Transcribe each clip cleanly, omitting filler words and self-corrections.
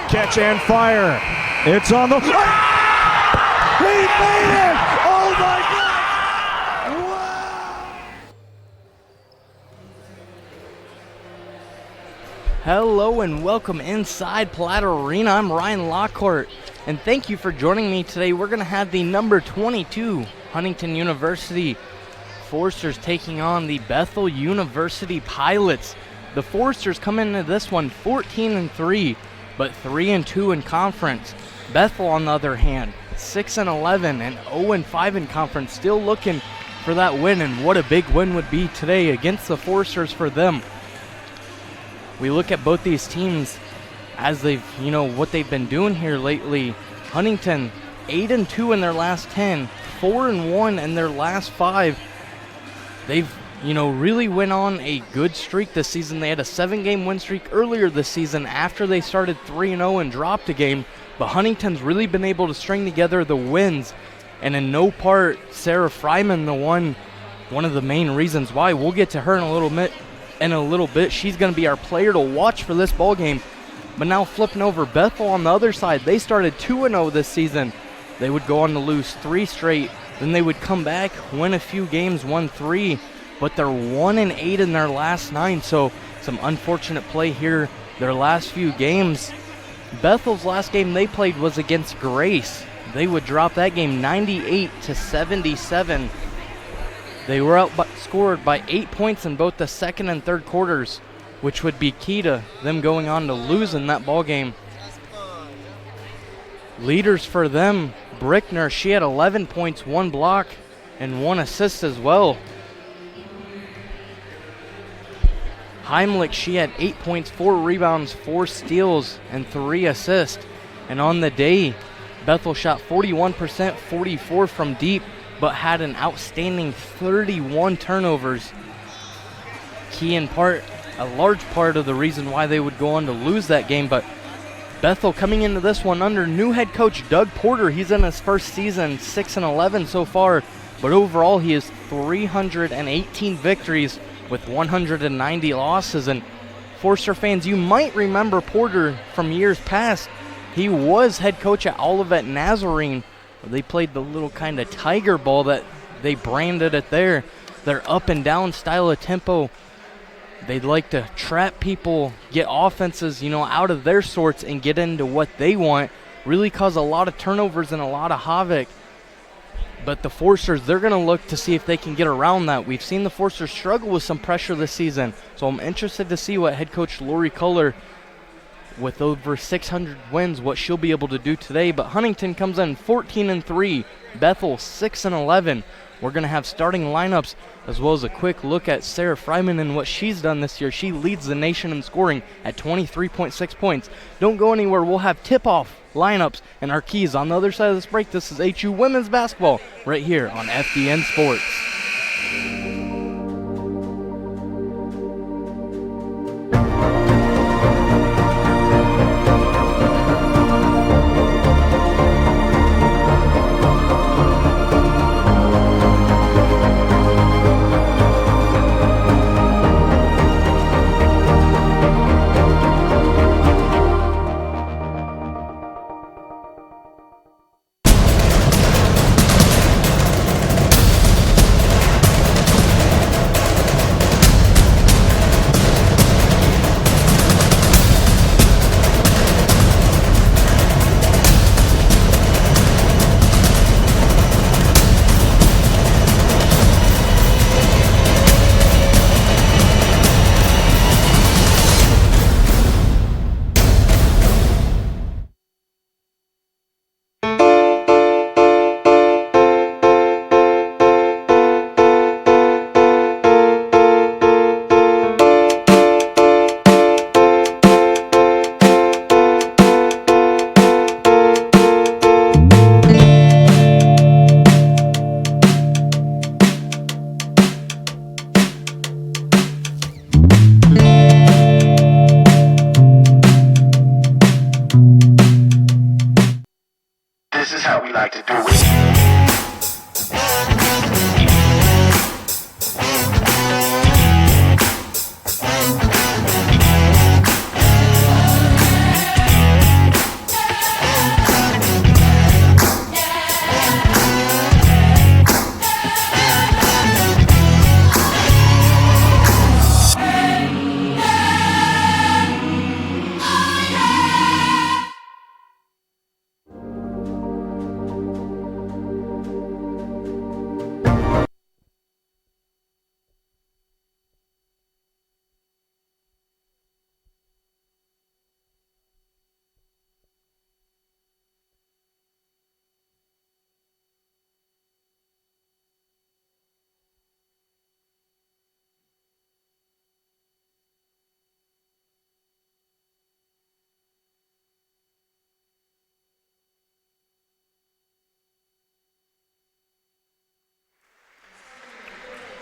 Catch and fire. It's on the... He made it! Oh my God! Wow! Hello and welcome inside Platt Arena. I'm Ryan Lockhart, and thank you for joining me today. We're going to have the number 22 Huntington University Foresters taking on the Bethel University Pilots. The Foresters come into this one 14-3, but 3-2 in conference. Bethel, on the other hand, 6-11 and 0-5 in conference, still looking for that win, and what a big win would be today against the Foresters for them. We look at both these teams as they've, what they've been doing here lately. Huntington, 8-2 in their last 10, 4-1 in their last 5. They've, really went on a good streak this season. They had a 7-game win streak earlier this season after they started 3-0 and dropped a game. But Huntington's really been able to string together the wins. And in no part, Sarah Fryman, one of the main reasons why. We'll get to her in a little bit. She's going to be our player to watch for this ball game. But now flipping over, Bethel on the other side, they started 2-0 this season. They would go on to lose 3 straight. Then they would come back, win a few games, 1-3. But they're 1-8 in their last 9. So some unfortunate play here their last few games. Bethel's last game they played was against Grace. They would drop that game 98-77. They were outscored by 8 points in both the second and third quarters, which would be key to them going on to losing that ball game. Leaders for them, Brickner, she had 11 points, 1 block, and 1 assist as well. Heimlich, she had 8 points, 4 rebounds, 4 steals, and 3 assists. And on the day, Bethel shot 41%, 44 from deep, but had an outstanding 31 turnovers. Key in part, a large part of the reason why they would go on to lose that game. But Bethel coming into this one under new head coach Doug Porter. He's in his first season, 6-11 so far, but overall he has 318 victories with 190 losses. And Forester fans, you might remember Porter from years past. He was head coach at Olivet Nazarene. They played the little kind of tiger ball that they branded it there. Their up and down style of tempo. They'd like to trap people, get offenses, out of their sorts and get into what they want. Really cause a lot of turnovers and a lot of havoc. But the Foresters, they're going to look to see if they can get around that. We've seen the Foresters struggle with some pressure this season. So I'm interested to see what head coach Lori Culler, with over 600 wins, what she'll be able to do today. But Huntington comes in 14-3, Bethel 6-11. We're going to have starting lineups as well as a quick look at Sarah Fryman and what she's done this year. She leads the nation in scoring at 23.6 points. Don't go anywhere. We'll have tip-off lineups and our keys on the other side of this break. This is HU Women's Basketball right here on FDN Sports.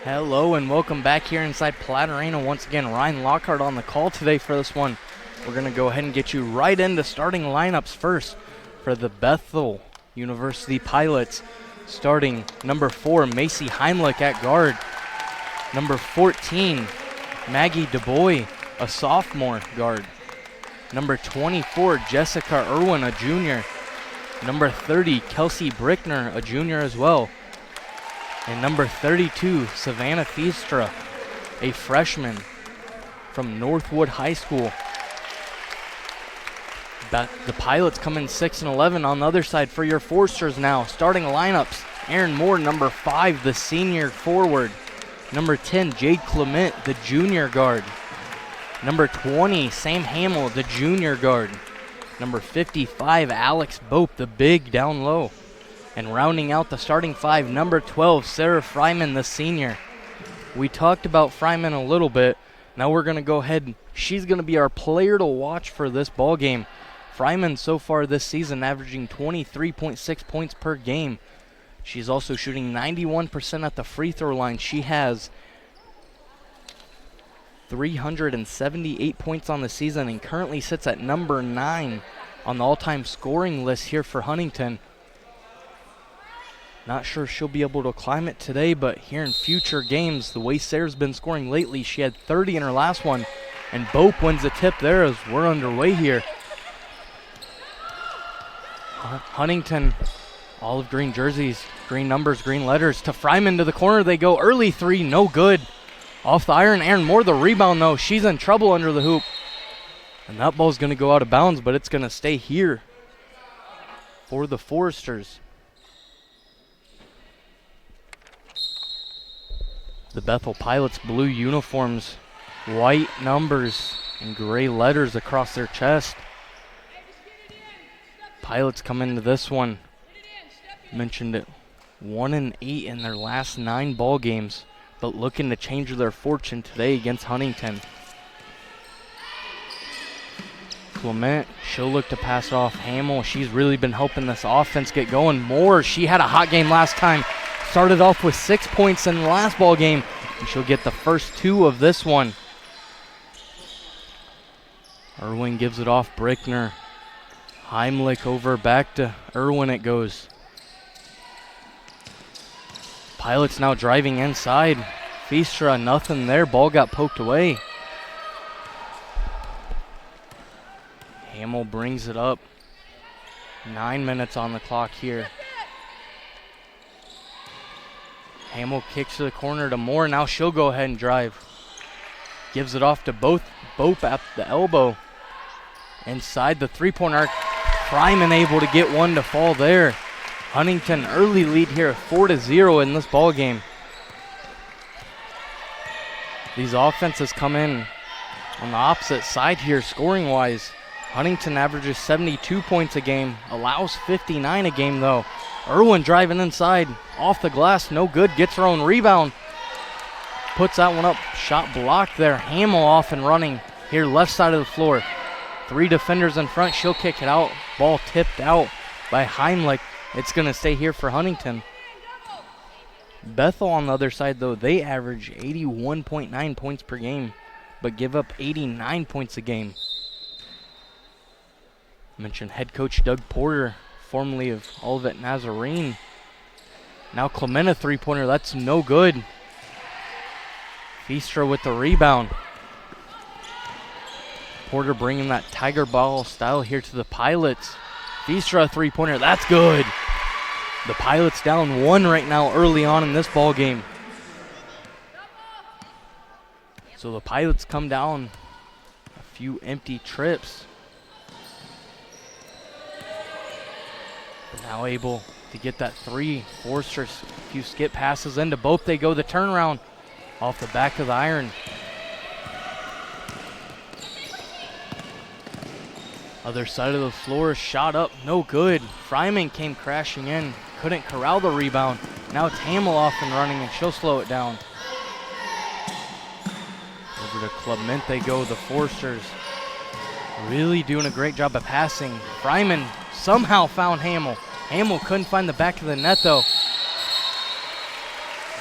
Hello and welcome back here inside Platt Arena. Once again, Ryan Lockhart on the call today for this one. We're going to go ahead and get you right into starting lineups first for the Bethel University Pilots. Starting number 4, Macy Heimlich at guard. Number 14, Maggie DuBois, a sophomore guard. Number 24, Jessica Irwin, a junior. Number 30, Kelsey Brickner, a junior as well. And number 32, Savannah Fiestra, a freshman from Northwood High School. The Pilots come in 6 and 11 on the other side for your Forsters now. Starting lineups, Aaron Moore, number 5, the senior forward. Number 10, Jade Clement, the junior guard. Number 20, Sam Hamill, the junior guard. Number 55, Alex Bope, the big down low. And rounding out the starting 5, number 12, Sarah Fryman, the senior. We talked about Fryman a little bit. Now we're going to go ahead. She's going to be our player to watch for this ball game. Fryman so far this season averaging 23.6 points per game. She's also shooting 91% at the free throw line. She has 378 points on the season and currently sits at number 9 on the all-time scoring list here for Huntington. Not sure she'll be able to climb it today, but here in future games, the way Sarah's been scoring lately, she had 30 in her last one, and Bope wins the tip there as we're underway here. Huntington, olive green jerseys, green numbers, green letters. To Fryman to the corner they go. Early 3, no good. Off the iron, Aaron Moore the rebound though. She's in trouble under the hoop. And that ball's going to go out of bounds, but it's going to stay here for the Foresters. The Bethel Pilots blue uniforms, white numbers, and gray letters across their chest. Pilots come into this one, mentioned it, 1-8 in their last 9 ball games, but looking to change their fortune today against Huntington. Clement, she'll look to pass it off. Hamill, she's really been helping this offense get going. Moore, she had a hot game last time. Started off with 6 points in the last ball game, and she'll get the first 2 of this one. Irwin gives it off. Brickner. Heimlich over, back to Irwin it goes. Pilots now driving inside. Fiestra, nothing there. Ball got poked away. Hamill brings it up. 9 minutes on the clock here. Hamill kicks to the corner to Moore. Now she'll go ahead and drive. Gives it off to Bope at the elbow. Inside the three-point arc. Fryman able to get one to fall there. Huntington early lead here, 4-0 in this ball game. These offenses come in on the opposite side here scoring-wise. Huntington averages 72 points a game, allows 59 a game though. Irwin driving inside, off the glass, no good, gets her own rebound. Puts that one up, shot blocked there. Hamill off and running here left side of the floor. 3 defenders in front, she'll kick it out. Ball tipped out by Heimlich. It's going to stay here for Huntington. Bethel on the other side, though, they average 81.9 points per game, but give up 89 points a game. I mentioned head coach Doug Porter, formerly of Olivet Nazarene. Now Clement a three-pointer, that's no good. Fiestra with the rebound. Porter bringing that tiger ball style here to the Pilots. Fiestra a three-pointer, that's good. The Pilots down 1 right now early on in this ball game. So the Pilots come down a few empty trips. But now able to get that 3. Forster, a few skip passes into Bope. They go the turnaround off the back of the iron. Other side of the floor, shot up, no good. Fryman came crashing in, couldn't corral the rebound. Now it's Hamill off and running, and she'll slow it down. Over to Clement they go, the Forsters. Really doing a great job of passing. Fryman somehow found Hamill. Hamill couldn't find the back of the net though.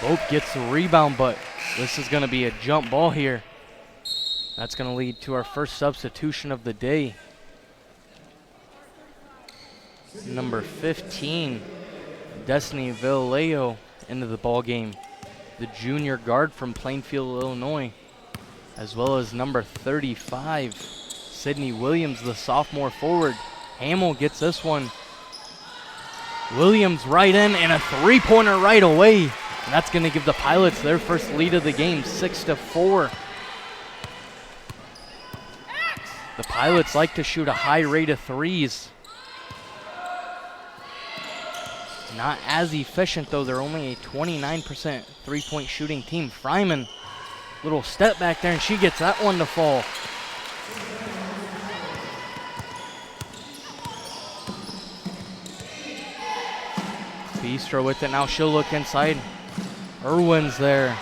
Bope gets the rebound, but this is going to be a jump ball here. That's going to lead to our first substitution of the day. Number 15, Destiny Villaleo into the ball game, the junior guard from Plainfield, Illinois, as well as number 35, Sydney Williams, the sophomore forward. Hamill gets this one. Williams right in, and a three-pointer right away. And that's going to give the Pilots their first lead of the game, 6-4. The Pilots like to shoot a high rate of threes. Not as efficient, though. They're only a 29% three-point shooting team. Fryman, little step back there, and she gets that one to fall. Feastra with it. Now she'll look inside. Irwin's there.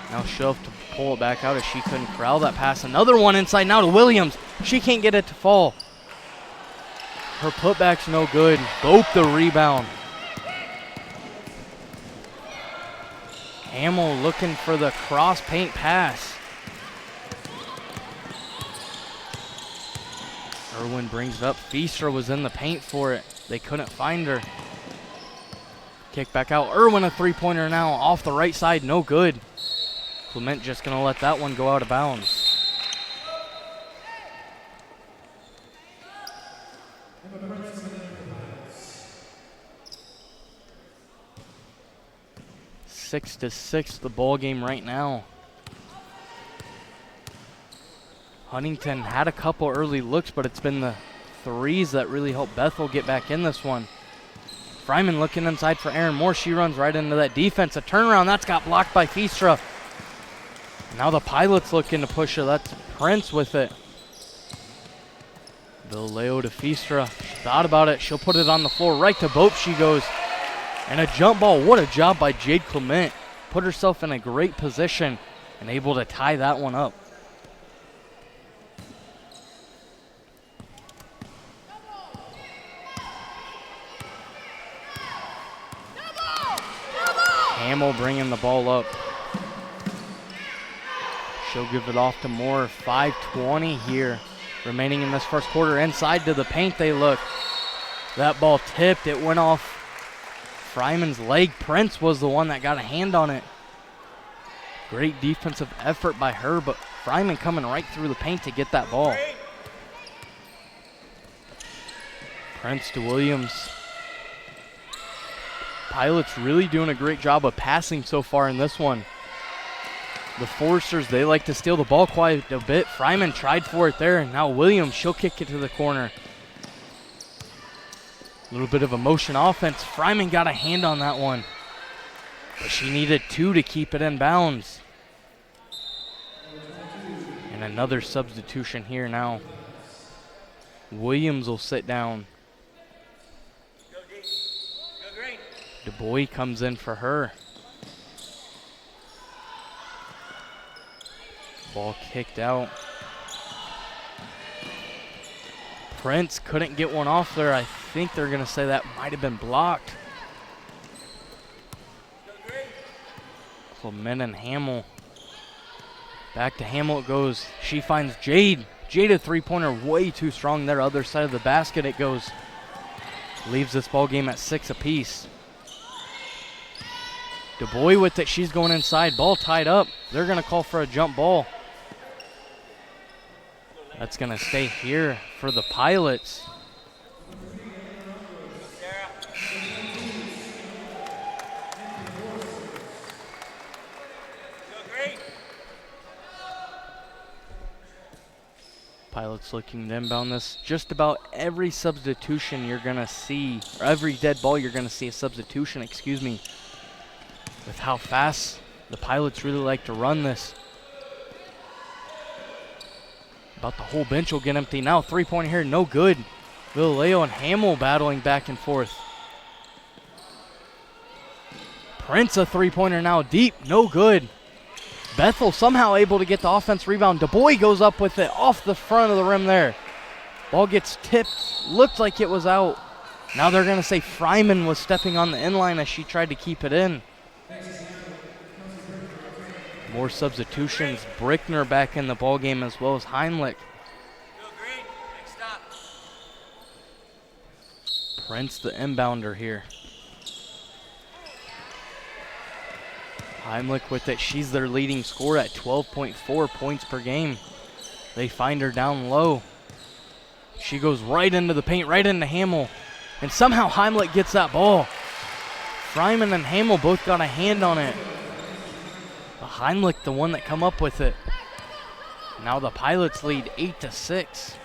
Now she'll have to pull it back out as she couldn't corral that pass. Another one inside now to Williams. She can't get it to fall. Her putback's no good. Bope the rebound. Hamill looking for the cross paint pass. Irwin brings it up. Feastra was in the paint for it. They couldn't find her. Kick back out. Irwin a three-pointer now off the right side. No good. Clement just going to let that one go out of bounds. Six to 6 the ball game right now. Huntington had a couple early looks, but it's been the threes that really helped Bethel get back in this one. Fryman looking inside for Aaron Moore. She runs right into that defense. A turnaround, that's got blocked by Feastra. Now the Pilots looking to push her. That's Prince with it. Villaleo to Feastra. She thought about it. She'll put it on the floor. Right to Bope she goes. And a jump ball. What a job by Jade Clement. Put herself in a great position and able to tie that one up. Hamill bringing the ball up. She'll give it off to Moore. 5:20 here remaining in this first quarter. Inside to the paint they look. That ball tipped. It went off Fryman's leg. Prince was the one that got a hand on it. Great defensive effort by her, but Fryman coming right through the paint to get that ball. Prince to Williams. Pilots really doing a great job of passing so far in this one. The Foresters, they like to steal the ball quite a bit. Fryman tried for it there, and now Williams, she'll kick it to the corner. A little bit of a motion offense. Fryman got a hand on that one, but she needed 2 to keep it in bounds. And another substitution here now. Williams will sit down. Du Bois comes in for her. Ball kicked out. Prince couldn't get one off there. I think they're going to say that might have been blocked. Clement and Hamill. Back to Hamill it goes. She finds Jade. Jade a three-pointer way too strong there. Other side of the basket it goes. Leaves this ball game at 6 apiece. Du Bois with it. She's going inside. Ball tied up. They're going to call for a jump ball. That's going to stay here for the Pilots. Pilots looking to inbound this. Just about every substitution you're going to see, or every dead ball you're going to see a substitution, excuse me, with how fast the Pilots really like to run this. About the whole bench will get empty now. Three-pointer here, no good. Villaleo and Hamill battling back and forth. Prince a three-pointer now deep, no good. Bethel somehow able to get the offense rebound. Du Bois goes up with it off the front of the rim there. Ball gets tipped, looked like it was out. Now they're going to say Fryman was stepping on the inline as she tried to keep it in. More substitutions. Brickner back in the ball game as well as Heimlich. Prince the inbounder here. Heimlich with it. She's their leading scorer at 12.4 points per game. They find her down low. She goes right into the paint, right into Hamill. And somehow Heimlich gets that ball. Fryman and Hamill both got a hand on it. But Heimlich the one that come up with it. Now the Pilots lead 8-6.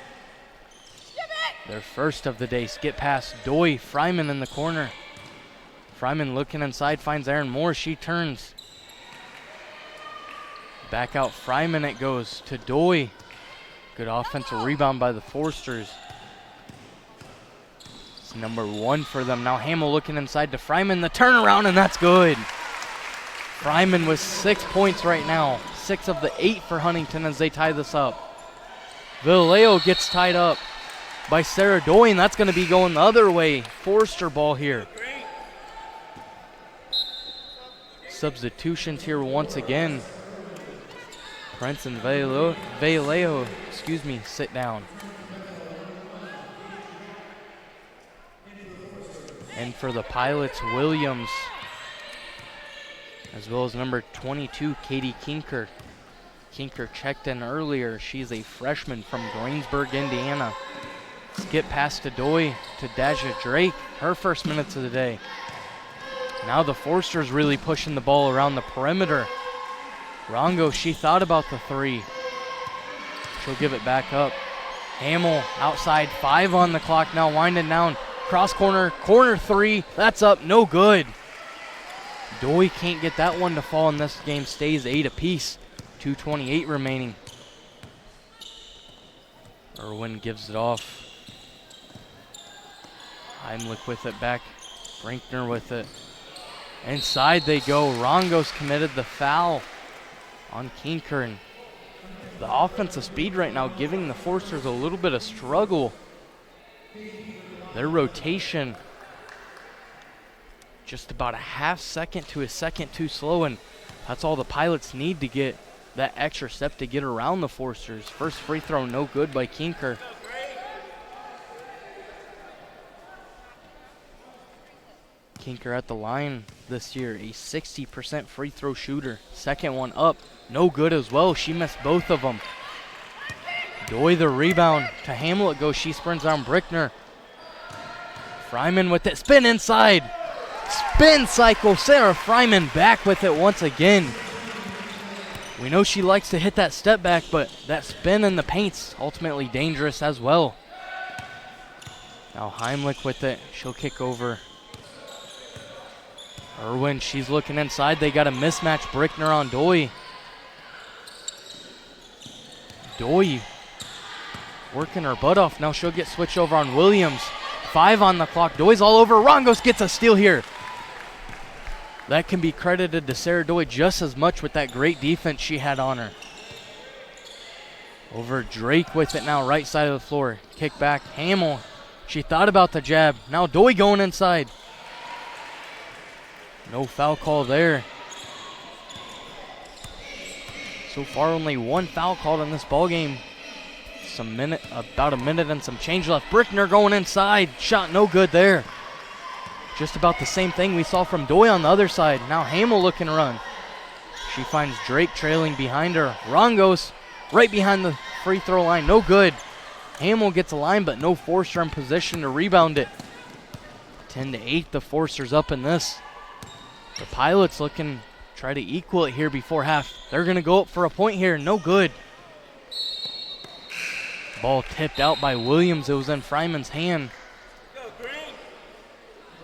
Their first of the day. Skip past Doy. Fryman in the corner. Fryman looking inside, finds Aaron Moore. She turns. Back out Fryman it goes to Doy. Good offensive rebound by the Forsters. It's number 1 for them. Now Hamill looking inside to Fryman. The turnaround, and that's good. Fryman with 6 points right now. 6 of the 8 for Huntington as they tie this up. Villaleo gets tied up by Sarah Doy, and that's going to be going the other way. Forster ball here. Substitutions here once again. Prince and Vallejo, sit down. And for the Pilots, Williams, as well as number 22, Katie Kinker. Kinker checked in earlier. She's a freshman from Greensburg, Indiana. Skip past to Doy to Daja Drake, her first minutes of the day. Now the Forsters really pushing the ball around the perimeter. Rongo, she thought about the 3. She'll give it back up. Hamill outside, 5 on the clock now, winding down. Cross corner, corner 3, that's up, no good. Doy can't get that one to fall, and this game stays 8 apiece. 2:28 remaining. Irwin gives it off. Heimlich with it back. Brinkner with it. Inside they go. Rongo's committed the foul on Kinker. And the offensive speed right now giving the Forsters a little bit of struggle. Their rotation just about a half second to a second too slow, and that's all the Pilots need to get that extra step to get around the Forsters. First free throw no good by Kinker. Kinker at the line this year, a 60% free throw shooter. Second one up, no good as well. She missed both of them. Doy the rebound to Hamill it goes. She sprints on Brickner. Fryman with it, spin inside. Spin cycle, Sarah Fryman back with it once again. We know she likes to hit that step back, but that spin in the paint's ultimately dangerous as well. Now Heimlich with it, she'll kick over. Irwin, she's looking inside. They got a mismatch. Brickner on Doy. Doy working her butt off. Now she'll get switched over on Williams. 5 on the clock. Doy's all over. Rongos gets a steal here. That can be credited to Sarah Doy just as much with that great defense she had on her. Over Drake with it now, right side of the floor. Kick back. Hamill. She thought about the jab. Now Doy going inside. No foul call there. So far only 1 foul called in this ball game. About a minute and some change left. Brickner going inside. Shot no good there. Just about the same thing we saw from Doy on the other side. Now Hamill looking to run. She finds Drake trailing behind her. Rongos right behind the free throw line. No good. Hamill gets a line, but no Forster in position to rebound it. 10-8, the Forsters up in this. The Pilots looking to try to equal it here before half. They're going to go up for a point here. No good. Ball tipped out by Williams. It was in Fryman's hand.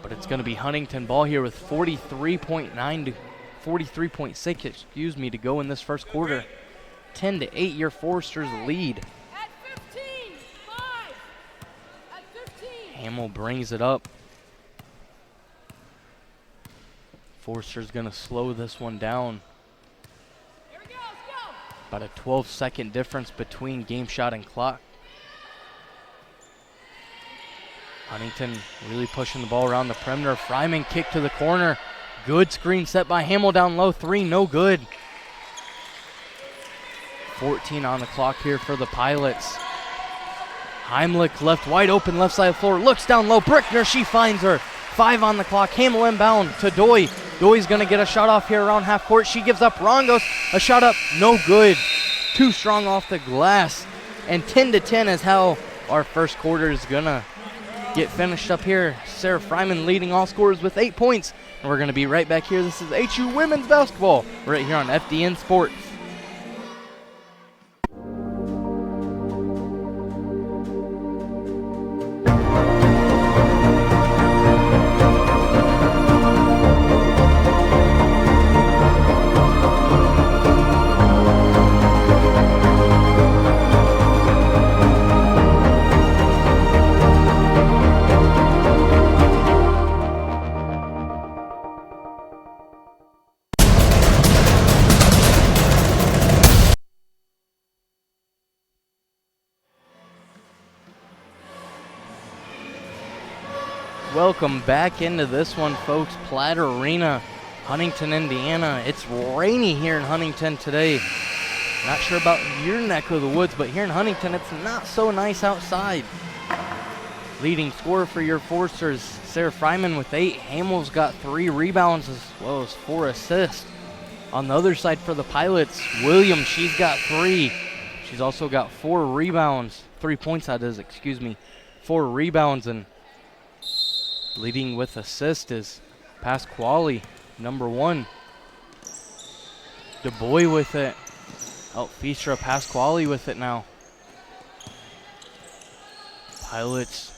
But it's going to be Huntington ball here with 43.9 to 43.6, to go in this first quarter. 10-8, your Forsters lead. At 15, 5. At 15. Hamill brings it up. Forster's going to slow this one down. Here we go, let's go. About a 12-second difference between game shot and clock. Huntington really pushing the ball around the perimeter. Fryman kick to the corner. Good screen set by Hamill down low. 3, no good. 14 on the clock here for the Pilots. Heimlich left wide open, left side of the floor, looks down low. Brickner, she finds her. 5 on the clock. Hamel inbound to Doi. Doi's going to get a shot off here around half court. She gives up. Rongos, a shot up, no good. Too strong off the glass. And 10-10 is how our first quarter is going to get finished up here. Sarah Fryman leading all scorers with 8 points. And we're going to be right back here. This is HU Women's Basketball right here on FDN Sports. Welcome back into this one, folks. Platt Arena, Huntington, Indiana. It's rainy here in Huntington today. Not sure about your neck of the woods, but here in Huntington, it's not so nice outside. Leading scorer for your Forcers, Sarah Fryman with 8. Hamel's got 3 rebounds as well as 4 assists. On the other side for the Pilots, Williams, she's got 3. She's also got 4 rebounds. 3 points, that is, excuse me. 4 rebounds, and leading with assist is Pasquale, number 1. DuBois with it. Fischer, Pasquale with it now. Pilots,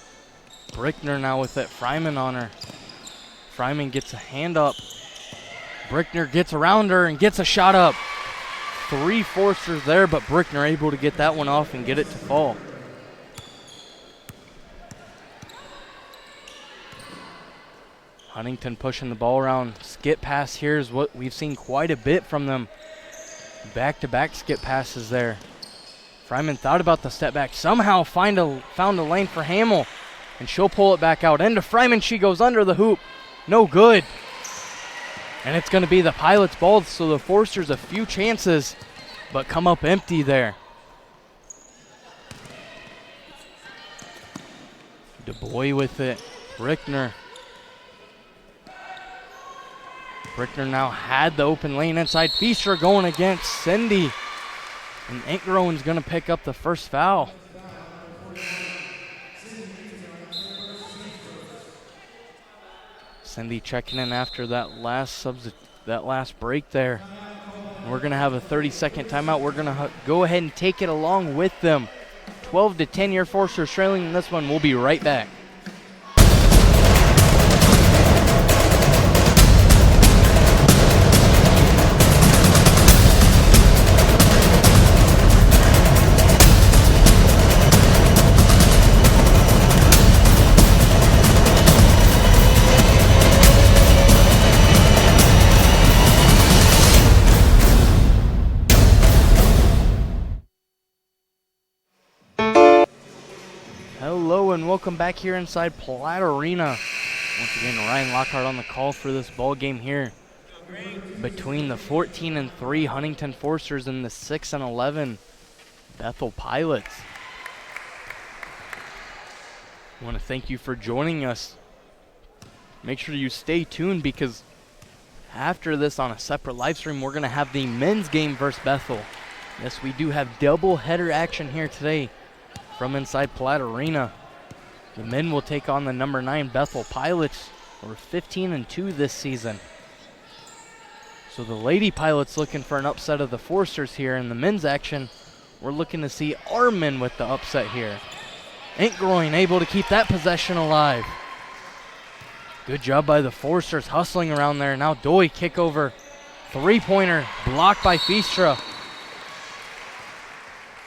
Brickner now with it. Fryman on her. Fryman gets a hand up. Brickner gets around her and gets a shot up. 3 Forcers there, but Brickner able to get that one off and get it to fall. Huntington pushing the ball around. Skip pass here is what we've seen quite a bit from them. Back-to-back skip passes there. Fryman thought about the step back. Somehow found a lane for Hamel. And she'll pull it back out. Into Fryman. She goes under the hoop. No good. And it's going to be the Pilots' ball. So the Forcers a few chances, but come up empty there. DuBois with it. Brickner. Brickner now had the open lane inside. Fischer going against Cindy. And Inkgroen's going to pick up the first foul. Cindy checking in after that last break there. And we're going to have a 30-second timeout. We're going to go ahead and take it along with them. 12-10 your Forcers trailing in this one. We'll be right back. Hello and welcome back here inside Platt Arena. Once again, Ryan Lockhart on the call for this ball game here between the 14-3 Huntington Forcers and the 6-11 Bethel Pilots. I want to thank you for joining us. Make sure you stay tuned because after this on a separate live stream, we're going to have the men's game versus Bethel. Yes, we do have double header action here today from inside Platt Arena. The men will take on the number 9 Bethel Pilots. We're 15-2 this season. So the Lady Pilots looking for an upset of the Forcers here. In the men's action, we're looking to see our men with the upset here. Inkgroen able to keep that possession alive. Good job by the Forcers hustling around there. Now Doi kick over. 3-pointer blocked by Fischer.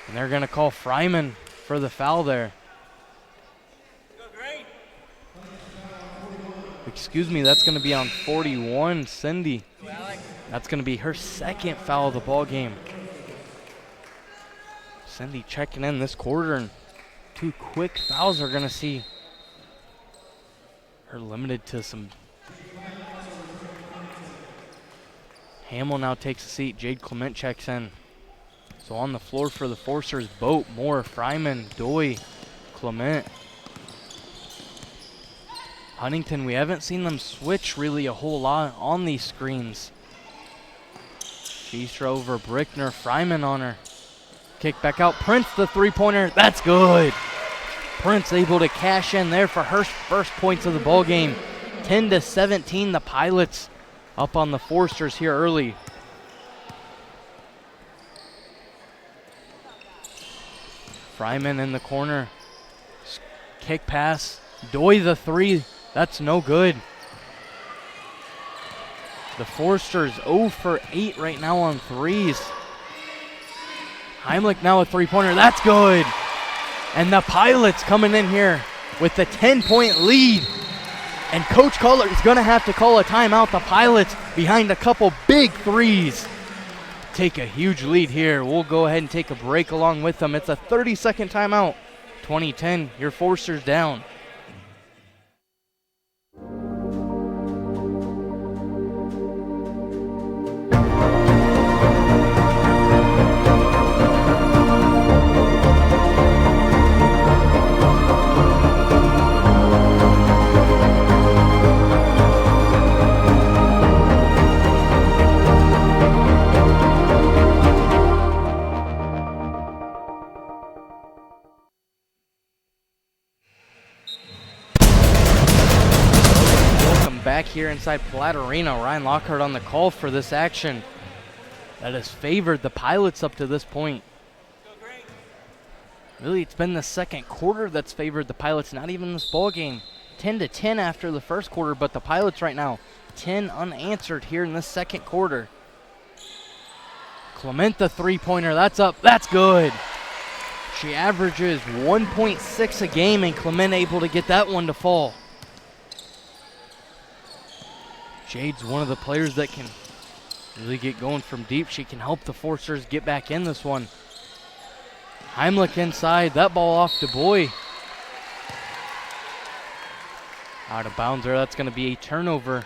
And they're going to call Fryman for the foul there. Excuse me, that's going to be on 41, Cindy. That's going to be her second foul of the ball game. Cindy checking in this quarter, and 2 quick fouls are going to see her limited to some. Hamel now takes a seat. Jade Clement checks in. So on the floor for the Forcers, Boat, Moore, Fryman, Doy, Clement. Huntington, we haven't seen them switch really a whole lot on these screens. Feastra over Brickner, Fryman on her. Kick back out, Prince the three-pointer, that's good. Prince able to cash in there for her first points of the ball game. 10-17, the Pilots up on the Forcers here early. Fryman in the corner. Kick pass. Doy the three. That's no good. The Forcers 0 for 8 right now on threes. Heimlich now a three-pointer. That's good. And the Pilots coming in here with the 10-point lead. And Coach Collar is going to have to call a timeout. The Pilots behind a couple big threes. Take a huge lead here. We'll go ahead and take a break along with them. It's a 30-second timeout. 20-10, your Forcers down. Back here inside Platt Arena, Ryan Lockhart on the call for this action that has favored the Pilots up to this point. Really, it's been the second quarter that's favored the Pilots, not even this ball game. 10-10 after the first quarter, but the Pilots right now 10 unanswered here in the second quarter. Clement the three-pointer, that's up, that's good. She averages 1.6 a game, and Clement able to get that one to fall. Jade's one of the players that can really get going from deep. She can help the Forcers get back in this one. Heimlich inside, that ball off to Boy. Out of bounds there, that's going to be a turnover.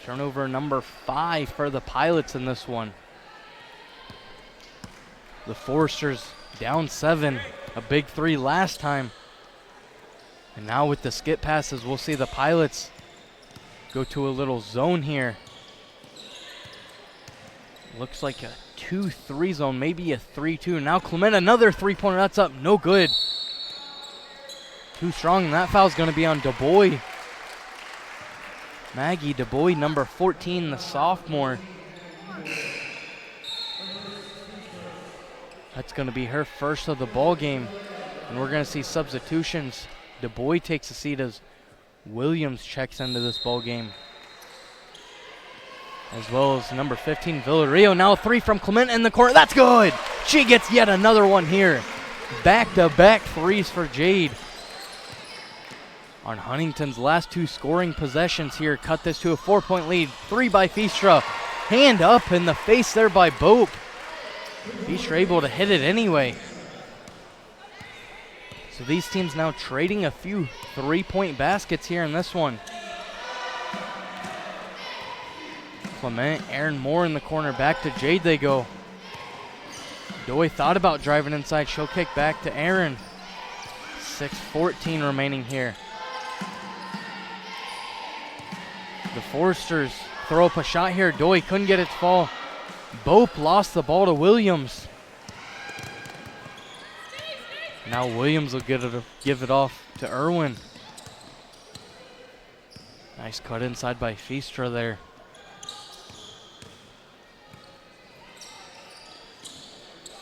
Turnover number 5 for the Pilots in this one. The Forcers down 7, a big 3 last time. And now with the skip passes, we'll see the Pilots go to a little zone here. Looks like a 2-3 zone, maybe a 3-2. Now Clement, another three-pointer, that's up, no good. Too strong, and that foul's gonna be on DuBois. Maggie DuBois, number 14, the sophomore. That's gonna be her first of the ball game. And we're gonna see substitutions. DuBois takes a seat as Williams checks into this ball game, as well as number 15, Villario. Now a 3 from Clement in the corner. That's good. She gets yet another one here. Back-to-back threes for Jade. On Huntington's last 2 scoring possessions here, cut this to a 4-point lead. 3 by Feastra. Hand up in the face there by Bope. Feastra able to hit it anyway. So these teams now trading a few 3-point baskets here in this one. Clement, Aaron Moore in the corner, back to Jade they go. Doy thought about driving inside, she'll kick back to Aaron. 6:14 remaining here. The Forcers throw up a shot here, Doy couldn't get it to fall. Bope lost the ball to Williams. Now Williams will give it off to Irwin. Nice cut inside by Feastra there.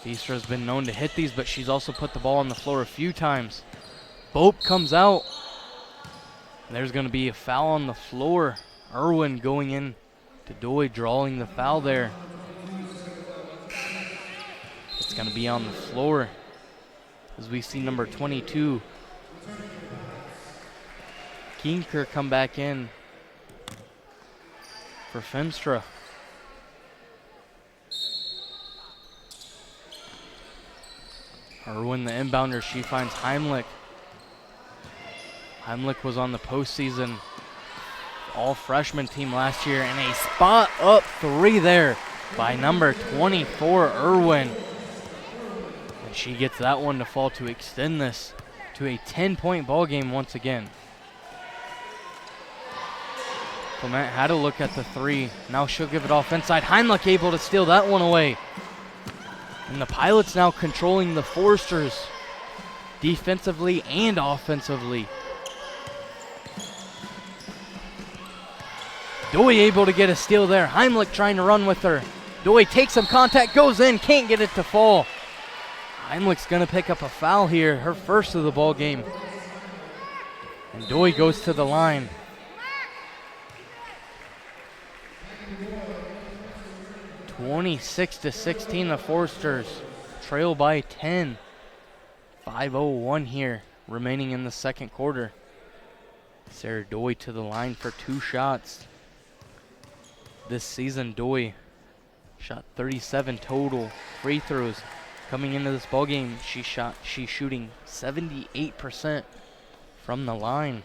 Feastra's been known to hit these, but she's also put the ball on the floor a few times. Bope comes out. There's going to be a foul on the floor. Irwin going in to Doy, drawing the foul there. It's going to be on the floor, as we see number 22, Keenker, come back in for Feenstra. Irwin, the inbounder, she finds Heimlich. Heimlich was on the postseason all-freshman team last year, and a spot-up 3 there by number 24, Irwin. And she gets that one to fall to extend this to a 10-point ball game once again. Clement had a look at the three. Now she'll give it off inside. Heimlich able to steal that one away. And the Pilots now controlling the Forsters defensively and offensively. Doi able to get a steal there. Heimlich trying to run with her. Doi takes some contact, goes in, can't get it to fall. Heimlich's gonna pick up a foul here, her first of the ball game. And Doi goes to the line. (26-16), the Forsters trail by 10. 5:01 here, remaining in the second quarter. Sarah Doi to the line for 2 shots. This season, Doi shot 37 total free throws. Coming into this ball game, she's shooting 78% from the line.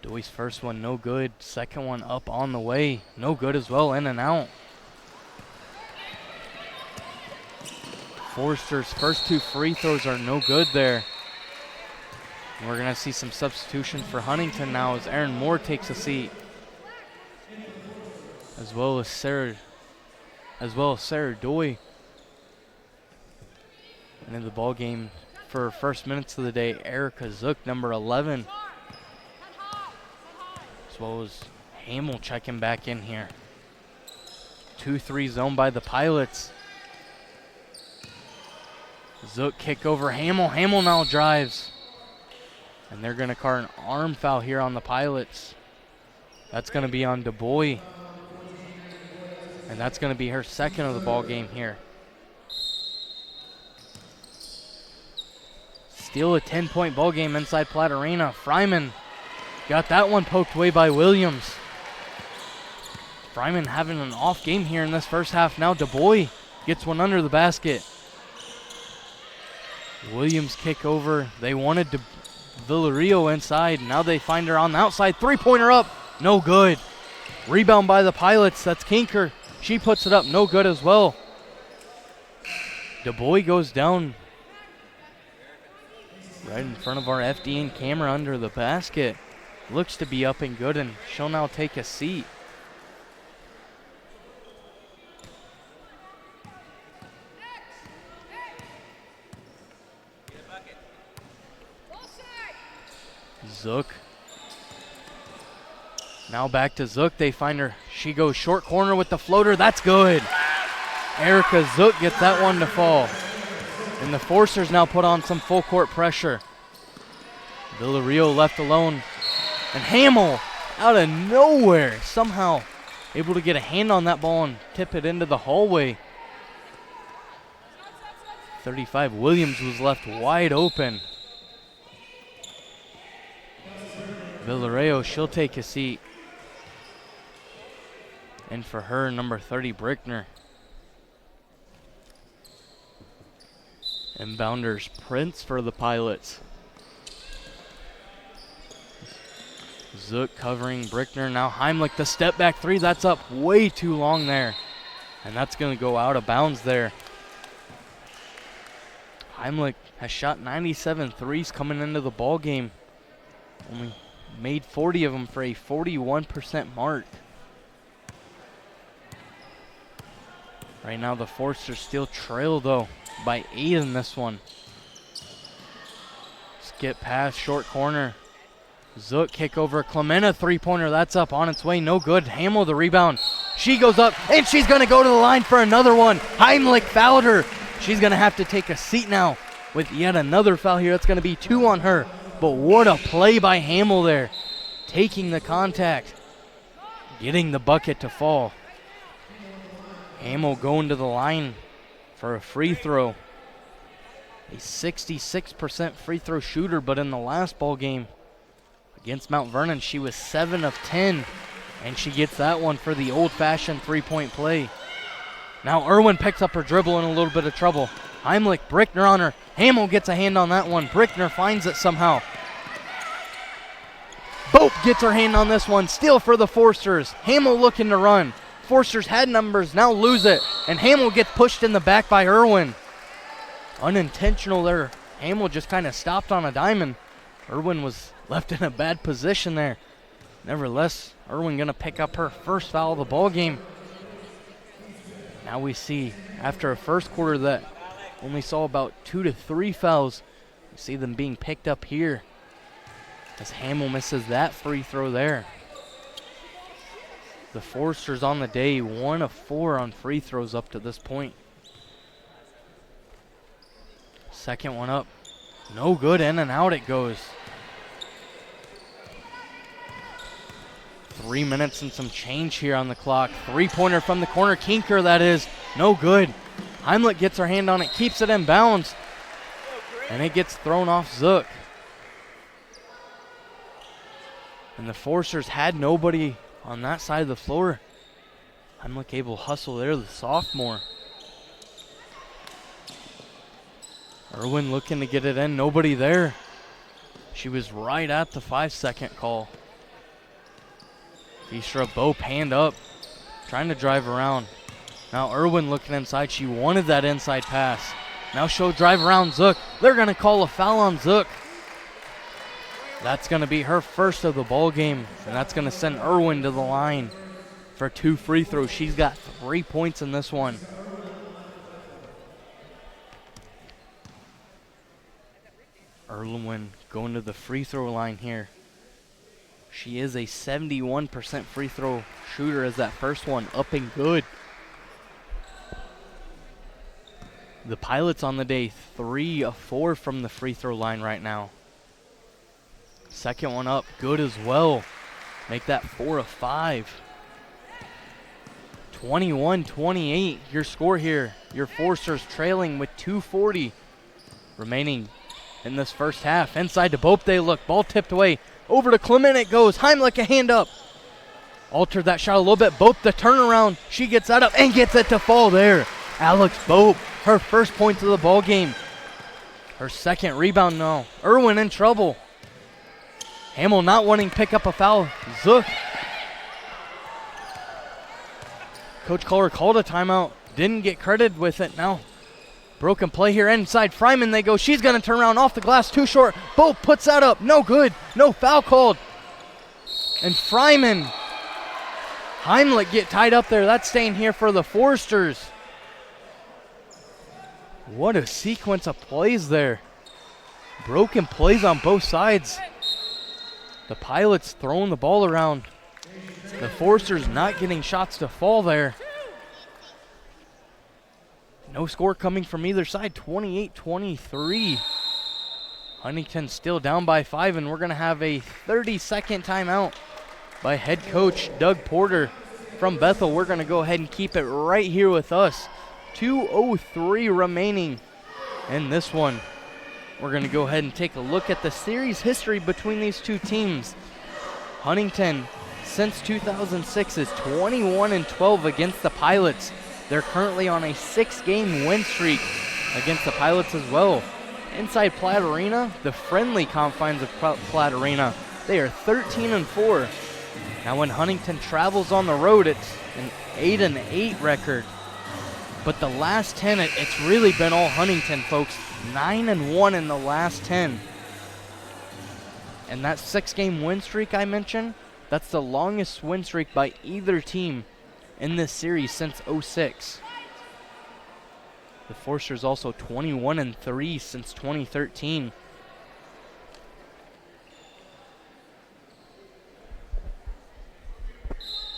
Doi's first one no good, second one up on the way, no good as well, in and out. Forster's first 2 free throws are no good there. And we're gonna see some substitution for Huntington now as Erin Moore takes a seat. As well as Sarah Doi. And in the ball game for first minutes of the day, Erica Zook, number 11. As well as Hamill checking back in here. 2-3 zone by the Pilots. Zook kick over Hamill. Hamill now drives. And they're gonna call an arm foul here on the Pilots. That's gonna be on DuBois. And that's gonna be her second of the ball game here. Still a 10-point ball game inside Platt Arena. Fryman got that one poked away by Williams. Fryman having an off game here in this first half. Now DuBois gets one under the basket. Williams kick over. They wanted Villareal inside. Now they find her on the outside. 3-pointer up. No good. Rebound by the Pilots. That's Kinker. She puts it up. No good as well. DuBois goes down right in front of our FDN camera under the basket. Looks to be up and good, and she'll now take a seat. Zook. Now back to Zook. They find her. She goes short corner with the floater. That's good. Erica Zook gets that one to fall. And the Forsters now put on some full court pressure. Villareal left alone. And Hamill, out of nowhere, somehow able to get a hand on that ball and tip it into the hallway. 35, Williams was left wide open. Villareal, she'll take a seat. And for her, number 30, Brickner. Inbounders Prince for the Pilots. Zook covering Brickner. Now Heimlich, the step back 3. That's up way too long there. And that's going to go out of bounds there. Heimlich has shot 97 threes coming into the ball game. Only made 40 of them for a 41% mark. Right now the Forsters still trail though by 8 in this one. Skip pass, short corner. Zook kick over Clementa, 3-pointer, that's up on its way, no good. Hamill the rebound. She goes up and she's gonna go to the line for another one. Heimlich fouled her. She's gonna have to take a seat now with yet another foul here. That's gonna be 2 on her. But what a play by Hamill there. Taking the contact, getting the bucket to fall. Hamill going to the line for a free throw. A 66% free throw shooter, but in the last ball game against Mount Vernon, she was 7 of 10, and she gets that one for the old-fashioned three-point play. Now Irwin picks up her dribble in a little bit of trouble. Heimlich, Brickner on her. Hamill gets a hand on that one. Brickner finds it somehow. Bope gets her hand on this one. Steal for the Forsters. Hamill looking to run. Forsters had numbers, now lose it. And Hamill gets pushed in the back by Irwin. Unintentional there. Hamill just kind of stopped on a diamond. Irwin was left in a bad position there. Nevertheless, Irwin gonna pick up her first foul of the ball game. Now we see, after a first quarter that only saw about 2 to 3 fouls, we see them being picked up here as Hamill misses that free throw there. The Forsters on the day, 1 of 4 on free throws up to this point. Second one up, no good, in and out it goes. 3 minutes and some change here on the clock. Three-pointer from the corner, Kinker that is, no good. Heimlich gets her hand on it, keeps it in bounds, and it gets thrown off Zook. And the Forsters had nobody on that side of the floor. Heimlich able to hustle there, the sophomore. Irwin looking to get it in, nobody there. She was right at the 5-second call. Isra Bope hand up, trying to drive around. Now Irwin looking inside, she wanted that inside pass. Now she'll drive around Zook. They're gonna call a foul on Zook. That's gonna be her first of the ball game, and that's gonna send Irwin to the line for 2 free throws. She's got 3 points in this one. Irwin going to the free throw line here. She is a 71% free throw shooter as that first one up and good. The Pilots on the day, 3 of 4 from the free throw line right now. Second one up, good as well. Make that 4 of 5. 21-28, your score here. Your Forsters trailing with 2:40 remaining in this first half. Inside to Bope they look, ball tipped away. Over to Clement it goes, Heimlich a hand up. Altered that shot a little bit, Bope the turnaround. She gets that up and gets it to fall there. Alex Bope, her first points of the ball game. Her second rebound now. Irwin in trouble. Hamill not wanting to pick up a foul. Zook. Coach Kohler called a timeout. Didn't get credited with it now. Broken play here inside. Fryman they go. She's going to turn around off the glass. Too short. Bope puts that up. No good. No foul called. And Fryman. Heimlich get tied up there. That's staying here for the Forsters. What a sequence of plays there. Broken plays on both sides. The Pilots throwing the ball around. The Forsters not getting shots to fall there. No score coming from either side, 28-23. Huntington still down by 5, and we're going to have a 30-second timeout by head coach Doug Porter from Bethel. We're going to go ahead and keep it right here with us. 2:03 remaining in this one. We're going to go ahead and take a look at the series history between these two teams. Huntington, since 2006, is 21-12 against the Pilots. They're currently on a 6-game win streak against the Pilots as well. Inside Platt Arena, the friendly confines of Platt Arena, they are 13-4. Now when Huntington travels on the road, it's an 8-8 record. But the last 10, it's really been all Huntington, folks. 9-1 in the last 10. And that 6-game win streak I mentioned, that's the longest win streak by either team in this series since '06. The Forsters also 21-3 since 2013.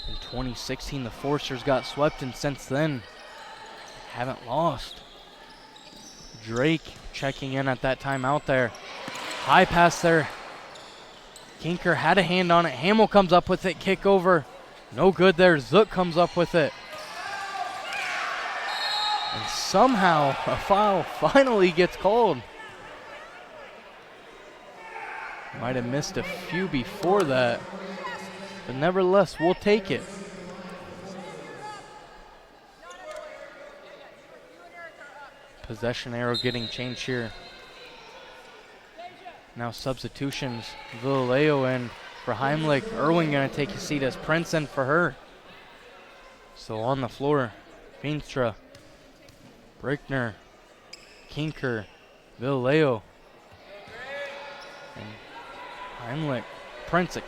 In 2016, the Forsters got swept, and since then, haven't lost. Drake checking in at that time out there. High pass there. Kinker had a hand on it. Hamill comes up with it. Kick over. No good there. Zook comes up with it. And somehow a foul finally gets called. Might have missed a few before that. But nevertheless, we'll take it. Possession arrow getting changed here. Now substitutions. Villaleo in for Heimlich. Irwin going to take a seat as Prince in for her. So on the floor, Feenstra, Brickner, Kinker, Villeo, and Prince,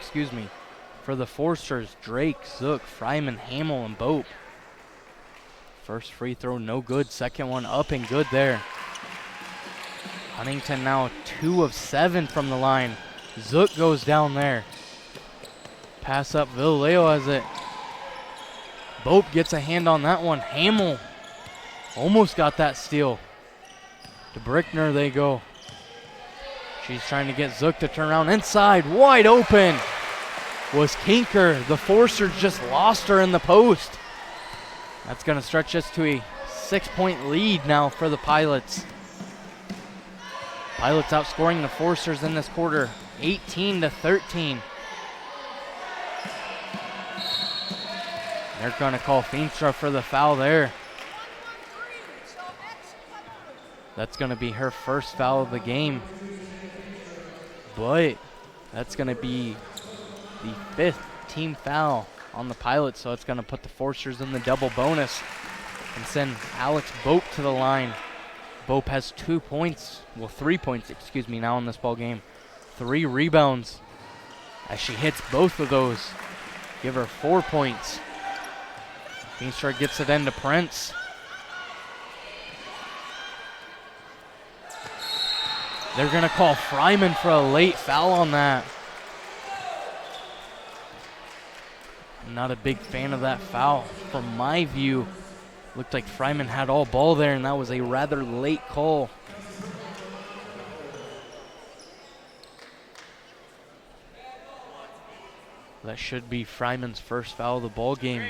for the Forsters, Drake, Zook, Fryman, Hamill, and Bope. First free throw, no good. Second one up and good there. Huntington now 2 of 7 from the line. Zook goes down there. Pass up, Villeo has it. Bope gets a hand on that one. Hamill almost got that steal. To Brickner they go. She's trying to get Zook to turn around inside. Wide open was Kinker. The Forsters just lost her in the post. That's going to stretch us to a 6-point lead now for the Pilots. Pilots outscoring the Forsters in this quarter, 18-13. They're going to call Feenstra for the foul there. That's going to be her first foul of the game. But that's going to be the 5th team foul on the Pilots, so it's going to put the Forsters in the double bonus and send Alex Bope to the line. Bope has 2 points, well 3 points, now in this ball game. 3 rebounds as she hits both of those. Give her 4 points. Feenstra gets it into Prince. They're going to call Fryman for a late foul on that. I'm not a big fan of that foul. From my view, looked like Fryman had all ball there, and that was a rather late call. That should be Fryman's first foul of the ball game.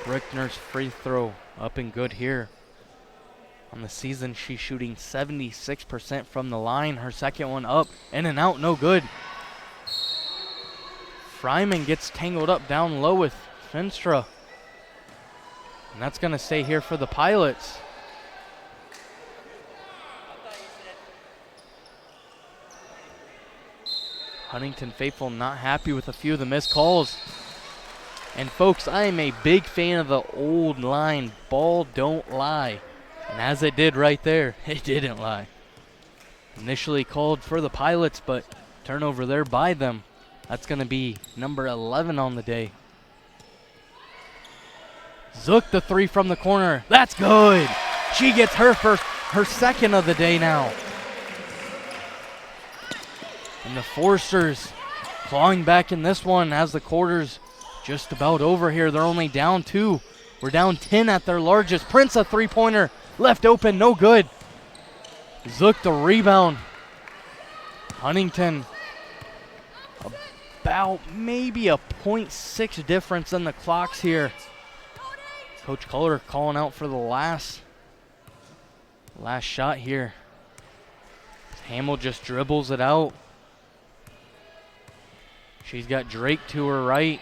Brickner's free throw up and good here. On the season, she's shooting 76% from the line. Her second one up, in and out, no good. Fryman gets tangled up down low with Feenstra. And that's going to stay here for the Pilots. Huntington faithful not happy with a few of the missed calls. And folks, I am a big fan of the old line, ball don't lie. And as it did right there, it didn't lie. Initially called for the Pilots, but turnover there by them. That's going to be number 11 on the day. Zook the 3 from the corner. That's good. She gets her second of the day now. And the Forsters clawing back in this one as the quarter's just about over here. They're only down 2. We're down 10 at their largest. Prince a 3-pointer. Left open, no good. Zook the rebound. Huntington about maybe a 0.6 difference in the clocks here. Coach Culler calling out for the last shot here. Hamill just dribbles it out. She's got Drake to her right.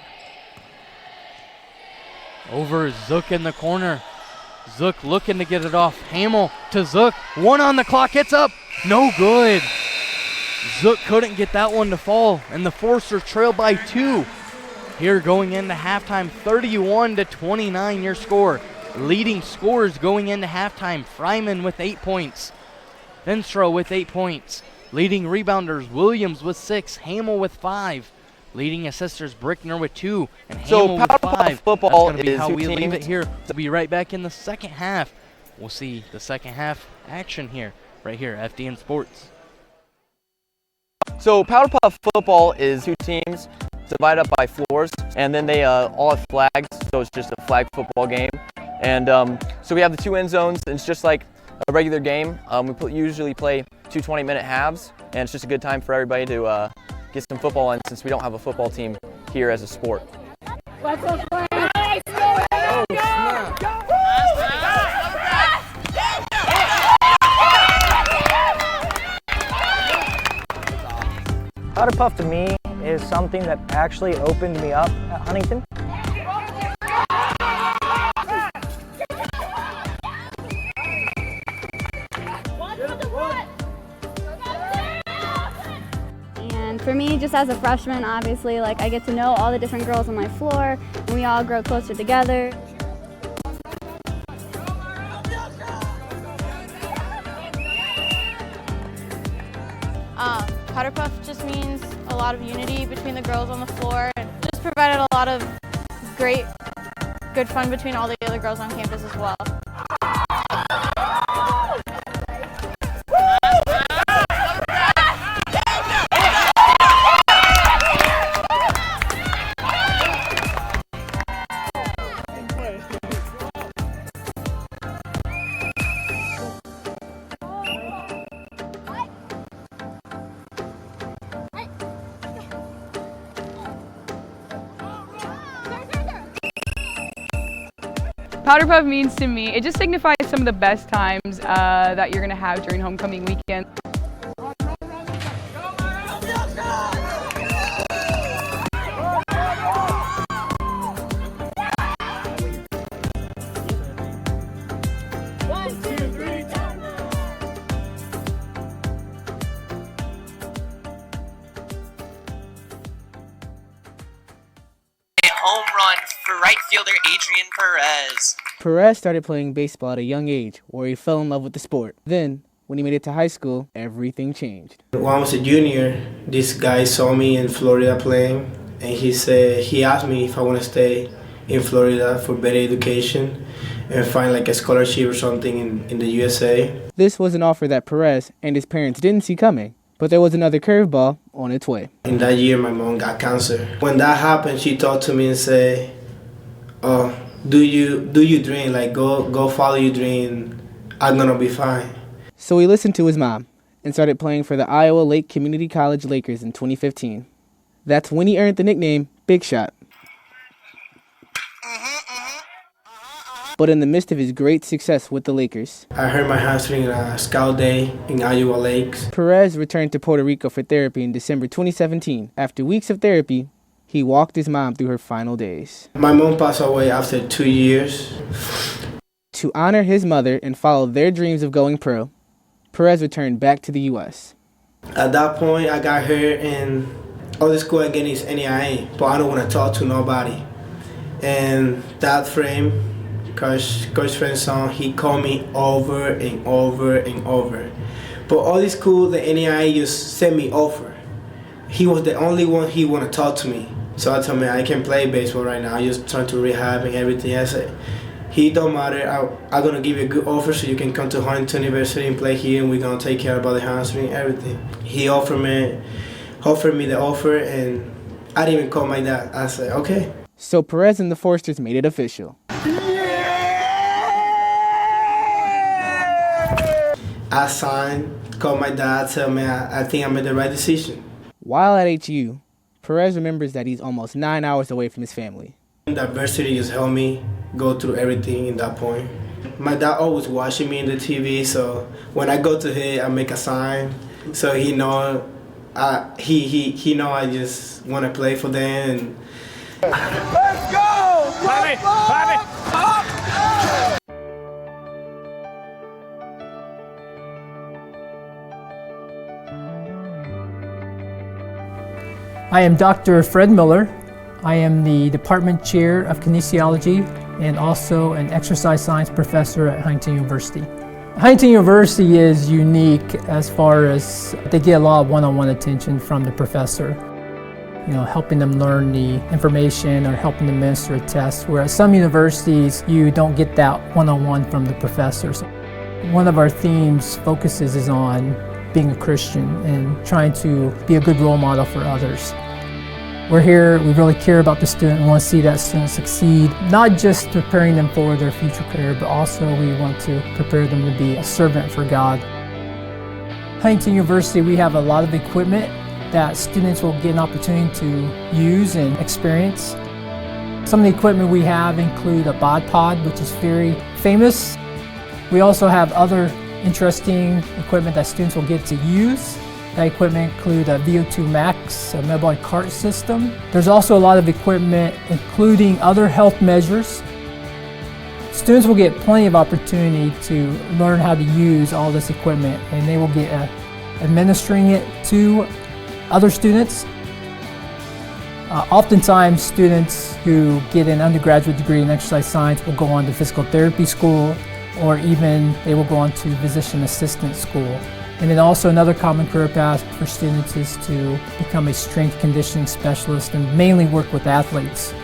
Over Zook in the corner. Zook looking to get it off. Hamill to Zook. 1 on the clock. It's up. No good. Zook couldn't get that one to fall, and the Forsters trail by 2. Here going into halftime, 31-29 your score. Leading scorers going into halftime, Fryman with 8 points. Feenstra with 8 points. Leading rebounders, Williams with 6, Hamill with 5. Leading assisters, Brickner with 2, and Hamill with 5. Football That's going to be is how we teams. leave it here. We'll be right back in the second half. We'll see the second half action here, right here, FDN Sports. So Powder Puff football is 2 teams divided up by floors, and then they all have flags, so it's just a flag football game. And so we have the 2 end zones, and it's just like a regular game. We usually play 2 20-minute halves, and it's just a good time for everybody to get some football in, since we don't have a football team here as a sport. Let's go, Let's go! Powder Puff to me is something that actually opened me up at Huntington. And For me, just as a freshman, obviously, like I get to know all the different girls on my floor, and we all grow closer together. Powder Puff just means a lot of unity between the girls on the floor, and just provided a lot of good fun between all the other girls on campus as well. Powder Puff means to me, it just signifies some of the best times that you're going to have during homecoming weekend. Home run for right fielder Adrian Perez. Perez started playing baseball at a young age where he fell in love with the sport. Then, when he made it to high school, everything changed. When I was a junior, this guy saw me in Florida playing, and he asked me if I want to stay in Florida for better education and find like a scholarship or something in the USA. This was an offer that Perez and his parents didn't see coming, but there was another curveball on its way. In that year, my mom got cancer. When that happened, she talked to me and said, do you dream? Like, go follow your dream. I'm gonna be fine. So he listened to his mom and started playing for the Iowa Lake Community College Lakers in 2015. That's when he earned the nickname Big Shot. But in the midst of his great success with the Lakers, I hurt my hamstring in a scout day in Iowa Lakes. Perez returned to Puerto Rico for therapy in December 2017. After weeks of therapy, he walked his mom through her final days. My mom passed away after 2 years. To honor his mother and follow their dreams of going pro, Perez returned back to the U.S. At that point, I got hurt and all the school again is NAIA, but I don't want to talk to nobody. And that frame, Coach Friend's son, he called me over and over and over. But all the school, the NAIA just sent me over. He was the only one he want to talk to me. So I told him, I can't play baseball right now. I'm just trying to rehab and everything. I said, he don't matter. I'm going to give you a good offer so you can come to Huntington University and play here, and we're going to take care about the hamstring, everything. He offered me the offer, and I didn't even call my dad. I said, okay. So Perez and the Forsters made it official. I signed, called my dad, tell me I think I made the right decision. While at HU, Perez remembers that he's almost 9 hours away from his family. The adversity just helped me go through everything in that point. My dad always watching me in the TV, so when I go to him, I make a sign, so he know he know I just want to play for them. Let's go! Bobby! Bobby! Up! I am Dr. Fred Miller. I am the Department Chair of Kinesiology and also an exercise science professor at Huntington University. Huntington University is unique as far as they get a lot of one-on-one attention from the professor. You know, helping them learn the information or helping them minister a test, whereas some universities you don't get that one-on-one from the professors. One of our themes focuses is on being a Christian and trying to be a good role model for others. We're here, we really care about the student, we want to see that student succeed, not just preparing them for their future career, but also we want to prepare them to be a servant for God. Huntington University, we have a lot of equipment that students will get an opportunity to use and experience. Some of the equipment we have include a bod pod, which is very famous. We also have other interesting equipment that students will get to use. That equipment includes a VO2 Max, a metabolic cart system. There's also a lot of equipment including other health measures. Students will get plenty of opportunity to learn how to use all this equipment, and they will get administering it to other students. Oftentimes, students who get an undergraduate degree in exercise science will go on to physical therapy school, or even they will go on to physician assistant school. And then also another common career path for students is to become a strength conditioning specialist and mainly work with athletes.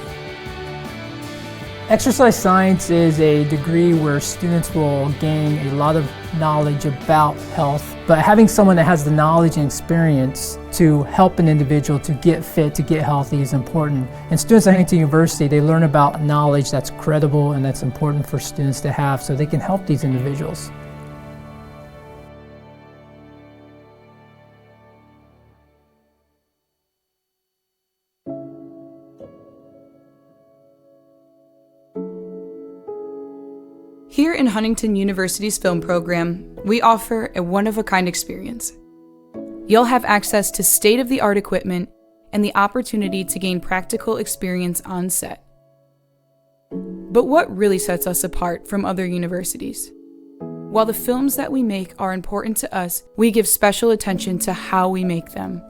Exercise science is a degree where students will gain a lot of knowledge about health, but having someone that has the knowledge and experience to help an individual to get fit, to get healthy is important. And students at Huntington University, they learn about knowledge that's credible and that's important for students to have so they can help these individuals. Here in Huntington University's film program, we offer a one-of-a-kind experience. You'll have access to state-of-the-art equipment and the opportunity to gain practical experience on set. But what really sets us apart from other universities? While the films that we make are important to us, we give special attention to how we make them.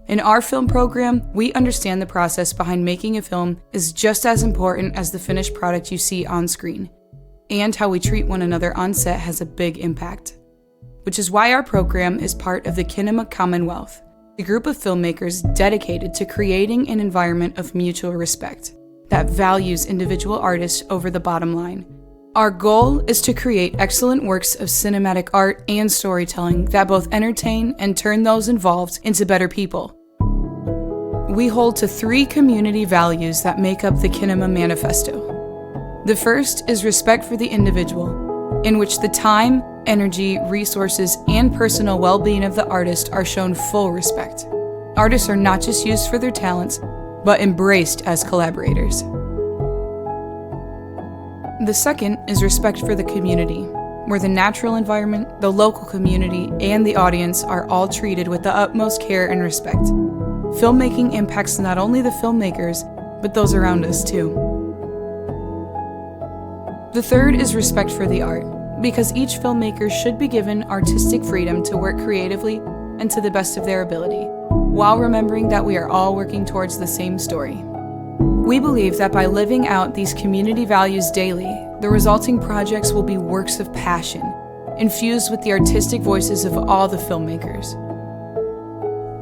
In our film program, we understand the process behind making a film is just as important as the finished product you see on screen, and how we treat one another on set has a big impact. Which is why our program is part of the Kinema Commonwealth, a group of filmmakers dedicated to creating an environment of mutual respect that values individual artists over the bottom line. Our goal is to create excellent works of cinematic art and storytelling that both entertain and turn those involved into better people. We hold to 3 community values that make up the Kinema Manifesto. The first is respect for the individual, in which the time, energy, resources, and personal well-being of the artist are shown full respect. Artists are not just used for their talents, but embraced as collaborators. The second is respect for the community, where the natural environment, the local community, and the audience are all treated with the utmost care and respect. Filmmaking impacts not only the filmmakers, but those around us too. The third is respect for the art, because each filmmaker should be given artistic freedom to work creatively and to the best of their ability, while remembering that we are all working towards the same story. We believe that by living out these community values daily, the resulting projects will be works of passion, infused with the artistic voices of all the filmmakers.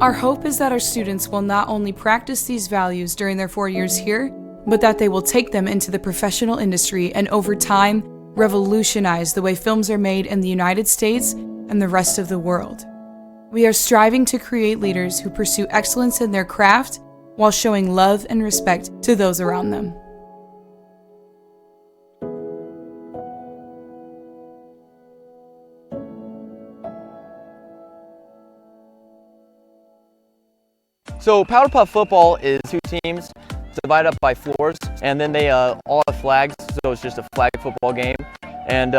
Our hope is that our students will not only practice these values during their 4 years here, but that they will take them into the professional industry and over time, revolutionize the way films are made in the United States and the rest of the world. We are striving to create leaders who pursue excellence in their craft while showing love and respect to those around them. So Powder Puff football is 2 teams divided up by floors, and then they all have flags, so it's just a flag football game. And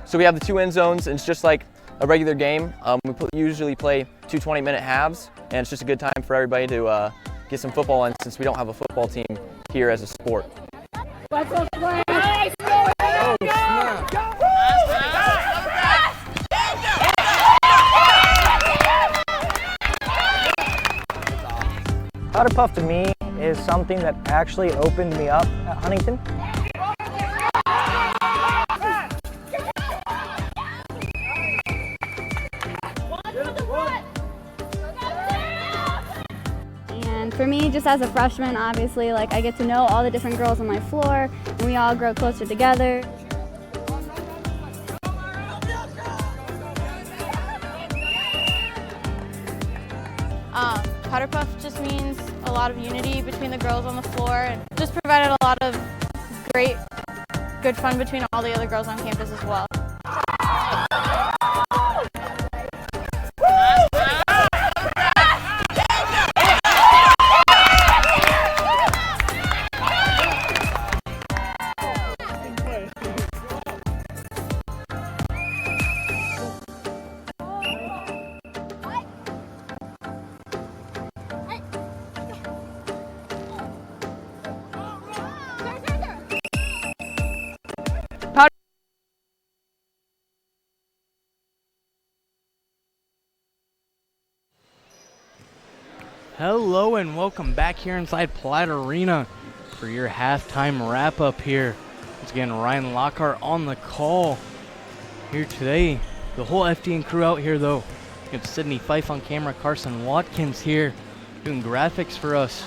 so we have the 2 end zones, and it's just like a regular game. We usually play 2 20-minute halves, and it's just a good time for everybody to get some football in since we don't have a football team here as a sport. Powder Puff to me is something that actually opened me up at Huntington. And for me, just as a freshman, obviously, like I get to know all the different girls on my floor, and we all grow closer together. Powder Puff just means a lot of unity between the girls on the floor and just provided a lot of good fun between all the other girls on campus as well. Hello and welcome back here inside Platt Arena for your halftime wrap-up here. Once again, Ryan Lockhart on the call here today. The whole FDN crew out here though. You have Sydney Fife on camera, Carson Watkins here doing graphics for us.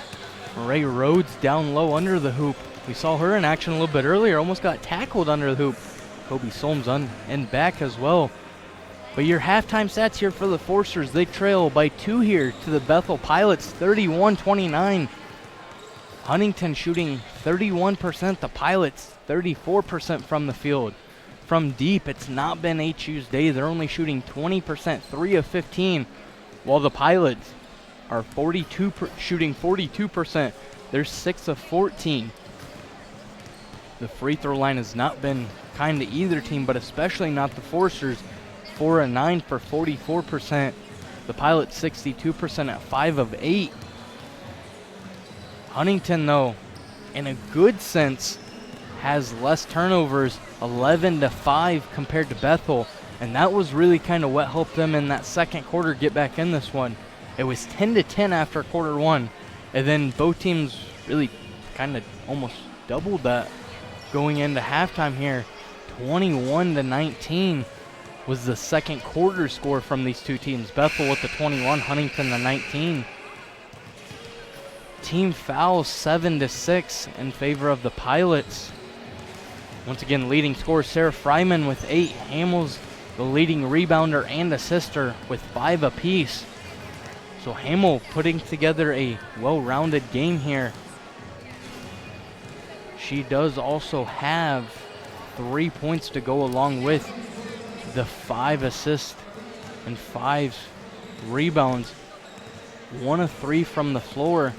Ray Rhodes down low under the hoop. We saw her in action a little bit earlier, almost got tackled under the hoop. Kobe Solms on and back as well. But your halftime stats here for the Forsters, they trail by 2 here to the Bethel Pilots, 31-29. Huntington shooting 31%, the Pilots 34% from the field. From deep, it's not been HU's day. They're only shooting 20%, 3 of 15, while the Pilots are shooting 42%. They're 6 of 14. The free throw line has not been kind to either team, but especially not the Forsters. 4 of 9 for 44%. The Pilots 62% at 5 of 8. Huntington, though, in a good sense, has less turnovers, 11-5 compared to Bethel, and that was really kind of what helped them in that second quarter get back in this one. It was 10-10 after quarter one, and then both teams really kind of almost doubled that going into halftime here. 21-19 was the second quarter score from these two teams. Bethel with the 21, Huntington the 19. Team fouls 7-6 in favor of the Pilots. Once again, leading scorer Sarah Fryman with 8. Hamill's the leading rebounder and assister with 5 apiece. So Hamill putting together a well-rounded game here. She does also have 3 points to go along with the 5 assists and 5 rebounds. 1 of 3 from the floor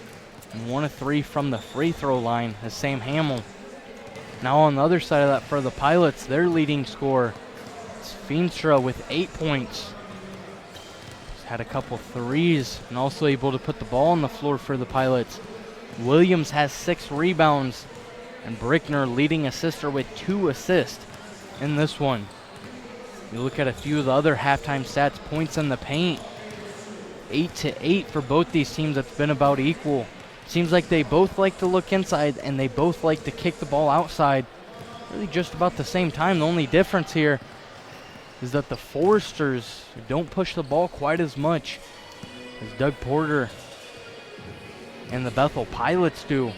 and 1 of 3 from the free throw line as Sam Hamill. Now on the other side of that for the Pilots, their leading scorer is Feenstra with 8 points. He's had a couple threes and also able to put the ball on the floor for the Pilots. Williams has 6 rebounds and Brickner leading assister with 2 assists in this one. You look at a few of the other halftime stats, points in the paint, 8-8 for both these teams. That's been about equal. Seems like they both like to look inside and they both like to kick the ball outside. Really just about the same time. The only difference here is that the Forsters don't push the ball quite as much as Doug Porter and the Bethel Pilots do.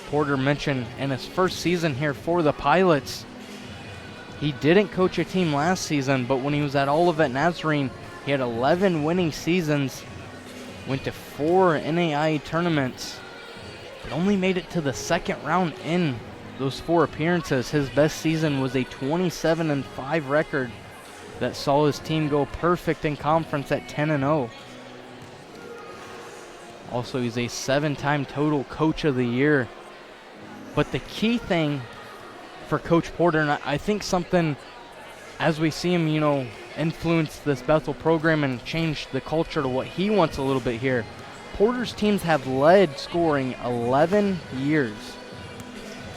Porter mentioned in his first season here for the Pilots, he didn't coach a team last season, but when he was at Olivet Nazarene, he had 11 winning seasons, went to 4 NAIA tournaments, but only made it to the second round in those 4 appearances. His best season was a 27-5 record that saw his team go perfect in conference at 10-0. Also, he's a 7-time total coach of the year. But the key thing for Coach Porter, and I think something as we see him, influence this Bethel program and change the culture to what he wants a little bit here. Porter's teams have led scoring 11 years.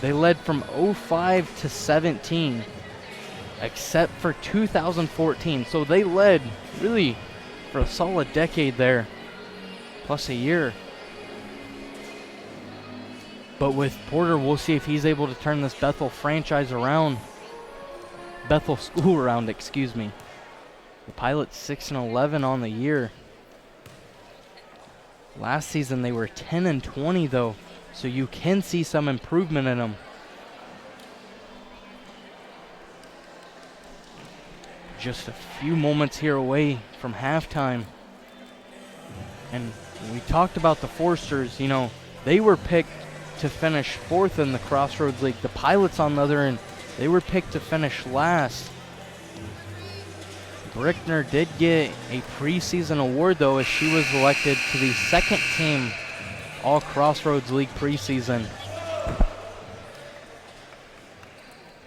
They led from 05 to 17, except for 2014. So they led really for a solid decade there, plus a year. But with Porter, we'll see if he's able to turn this Bethel franchise around. Bethel school around, excuse me. The Pilots 6-11 on the year. Last season they were 10-20 though, so you can see some improvement in them. Just a few moments here away from halftime. And we talked about the Forsters, they were picked to finish 4th in the Crossroads League. The Pilots on the other end, they were picked to finish last. Brickner did get a preseason award though, as she was elected to the 2nd team All Crossroads League preseason.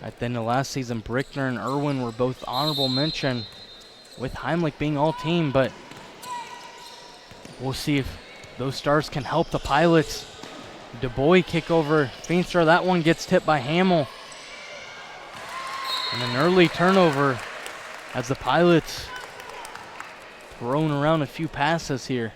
At the end of last season, Brickner and Irwin were both honorable mention, with Heimlich being all team, but we'll see if those stars can help the Pilots. DuBois kick over Feenstra. That one gets tipped by Hamill. And an early turnover as the Pilots throwing around a few passes here.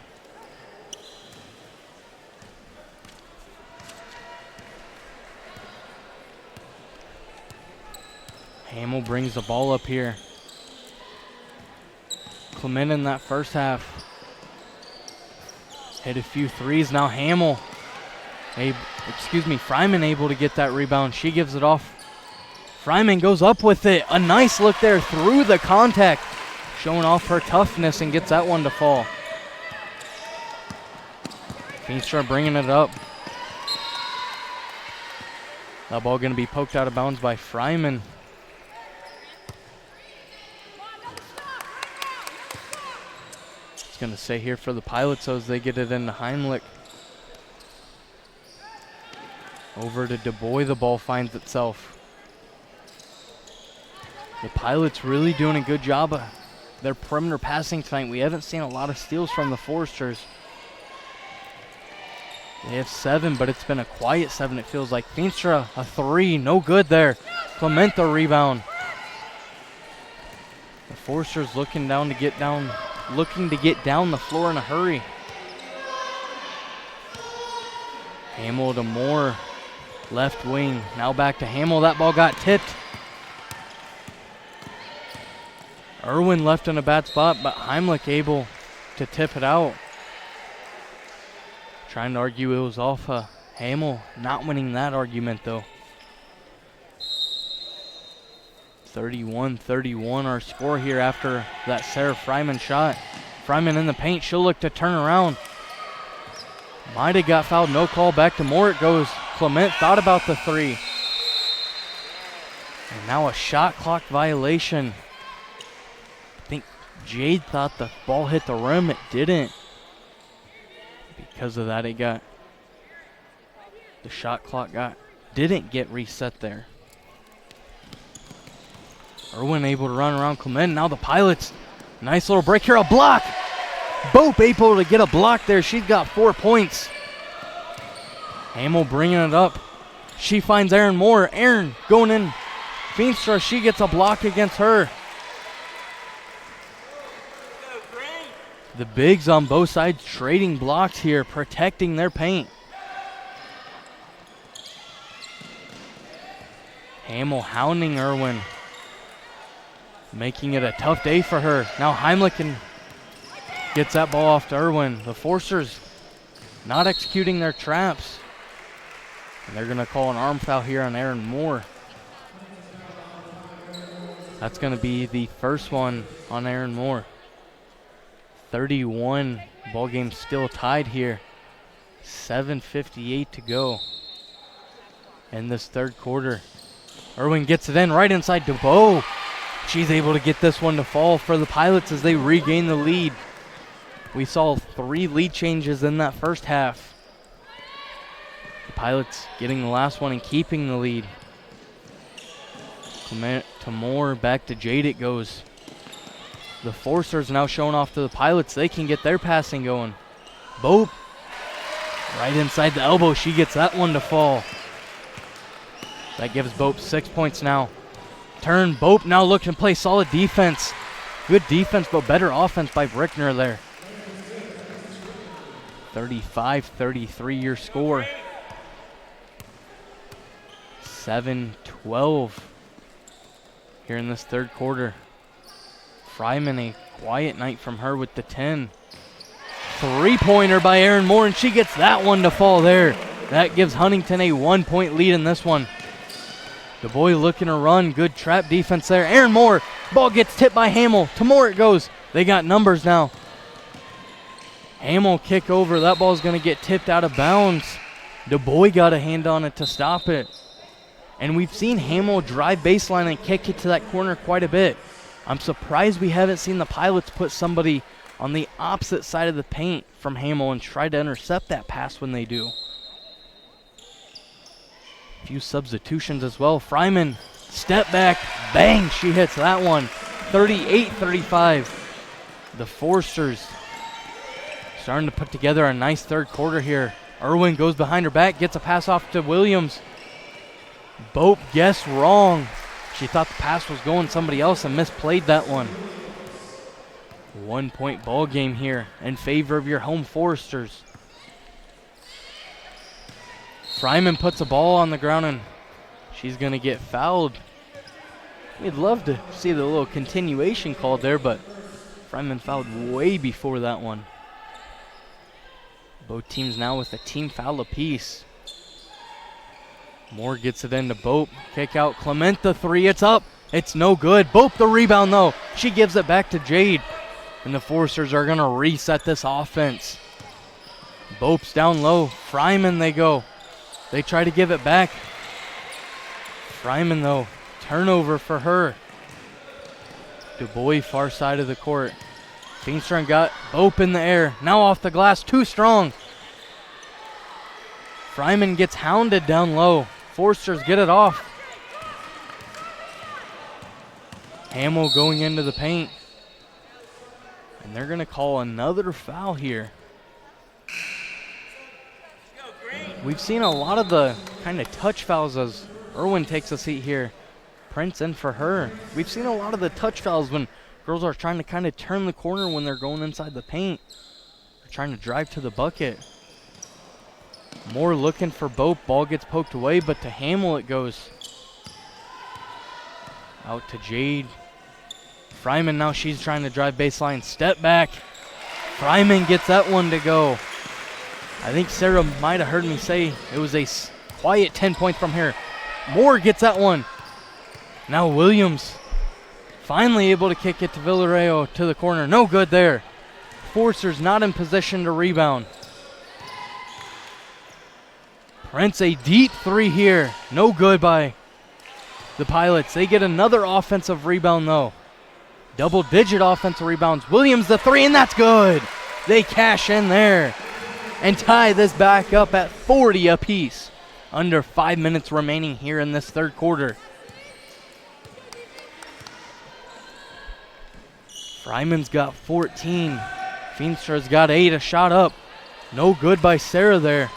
Hamill brings the ball up here. Clement in that first half hit a few threes. Now Hamill, Fryman able to get that rebound. She gives it off. Fryman goes up with it. A nice look there through the contact, showing off her toughness, and gets that one to fall. Feenstra bringing it up. That ball going to be poked out of bounds by Fryman. It's going to stay here for the Pilots as they get it into Heimlich. Over to DuBois, the ball finds itself. The Pilots really doing a good job of their perimeter passing tonight. We haven't seen a lot of steals from the Foresters. They have 7, but it's been a quiet 7, it feels like. Feenstra, a 3, no good there. Clement the rebound. The Foresters looking to get down the floor in a hurry. Hamill to Moore, left wing. Now back to Hamill. That ball got tipped. Irwin left in a bad spot, but Heimlich able to tip it out. Trying to argue it was off Hamill. Not winning that argument, though. 31-31 our score here after that Sarah Fryman shot. Fryman in the paint. She'll look to turn around. Might have got fouled. No call. Back to Moore it goes. Clement thought about the 3. And now a shot clock violation. I think Jade thought the ball hit the rim. It didn't. Because of that, the shot clock didn't get reset there. Irwin able to run around Clement. Now the Pilots, nice little break here, a block. Bope able to get a block there. She's got 4 points. Hamill bringing it up. She finds Aaron Moore. Aaron going in. Feenstra, she gets a block against her. The bigs on both sides trading blocks here, protecting their paint. Hamill hounding Irwin, making it a tough day for her. Now Heimlich gets that ball off to Irwin. The Forcers not executing their traps. And they're going to call an arm foul here on Aaron Moore. That's going to be the first one on Aaron Moore. 31, ball game still tied here. 7:58 to go in this third quarter. Irwin gets it in right inside DuBois. She's able to get this one to fall for the Pilots as they regain the lead. We saw 3 lead changes in that first half. The Pilots getting the last one and keeping the lead. Clement to Moore, back to Jade it goes. The Forcers now showing off to the Pilots. They can get their passing going. Bope, right inside the elbow. She gets that one to fall. That gives Bope 6 points now. Turn, Bope now looking to play solid defense. Good defense, but better offense by Brickner there. 35-33 your score. 7-12 here in this third quarter. Fryman, a quiet night from her with the 10. 3-pointer by Aaron Moore, and she gets that one to fall there. That gives Huntington a 1-point lead in this one. DuBois looking to run. Good trap defense there. Aaron Moore, ball gets tipped by Hamill. To Moore it goes. They got numbers now. Hamill kick over. That ball's going to get tipped out of bounds. DuBois got a hand on it to stop it. And we've seen Hamill drive baseline and kick it to that corner quite a bit. I'm surprised we haven't seen the Pilots put somebody on the opposite side of the paint from Hamill and try to intercept that pass when they do. A few substitutions as well. Fryman, step back, bang, she hits that one. 38-35. The Forcers starting to put together a nice third quarter here. Irwin goes behind her back, gets a pass off to Williams. Bope guessed wrong. She thought the pass was going somebody else and misplayed that one. 1-point ball game here in favor of your home Foresters. Fryman puts a ball on the ground and she's going to get fouled. We'd love to see the little continuation called there, but Fryman fouled way before that one. Both teams now with a team foul apiece. Moore gets it into Bope. Kick out. Clement the three. It's up. It's no good. Bope the rebound though. She gives it back to Jade. And the Forcers are going to reset this offense. Bope's down low. Fryman they go. They try to give it back. Fryman though. Turnover for her. DuBois far side of the court. Feenstrom got Bope in the air. Now off the glass. Too strong. Fryman gets hounded down low. Forsters get it off. Hamill going into the paint. And they're going to call another foul here. We've seen a lot of the kind of touch fouls as Irwin takes a seat here. Prince in for her. We've seen a lot of the touch fouls when girls are trying to kind of turn the corner when they're going inside the paint. They're trying to drive to the bucket. Moore looking for Bope. Ball gets poked away, but to Hamill it goes. Out to Jade. Fryman now, she's trying to drive baseline. Step back. Fryman gets that one to go. I think Sarah might have heard me say it was a quiet 10 points from here. Moore gets that one. Now Williams finally able to kick it to Villarreal to the corner. No good there. Forcers not in position to rebound. Prince a deep three here. No good by the Pilots. They get another offensive rebound though. Double-digit offensive rebounds. Williams the three, and that's good. They cash in there and tie this back up at 40 apiece. Under 5 minutes remaining here in this third quarter. Fryman's got 14. Feenstra's got 8. A shot up. No good by Sarah there.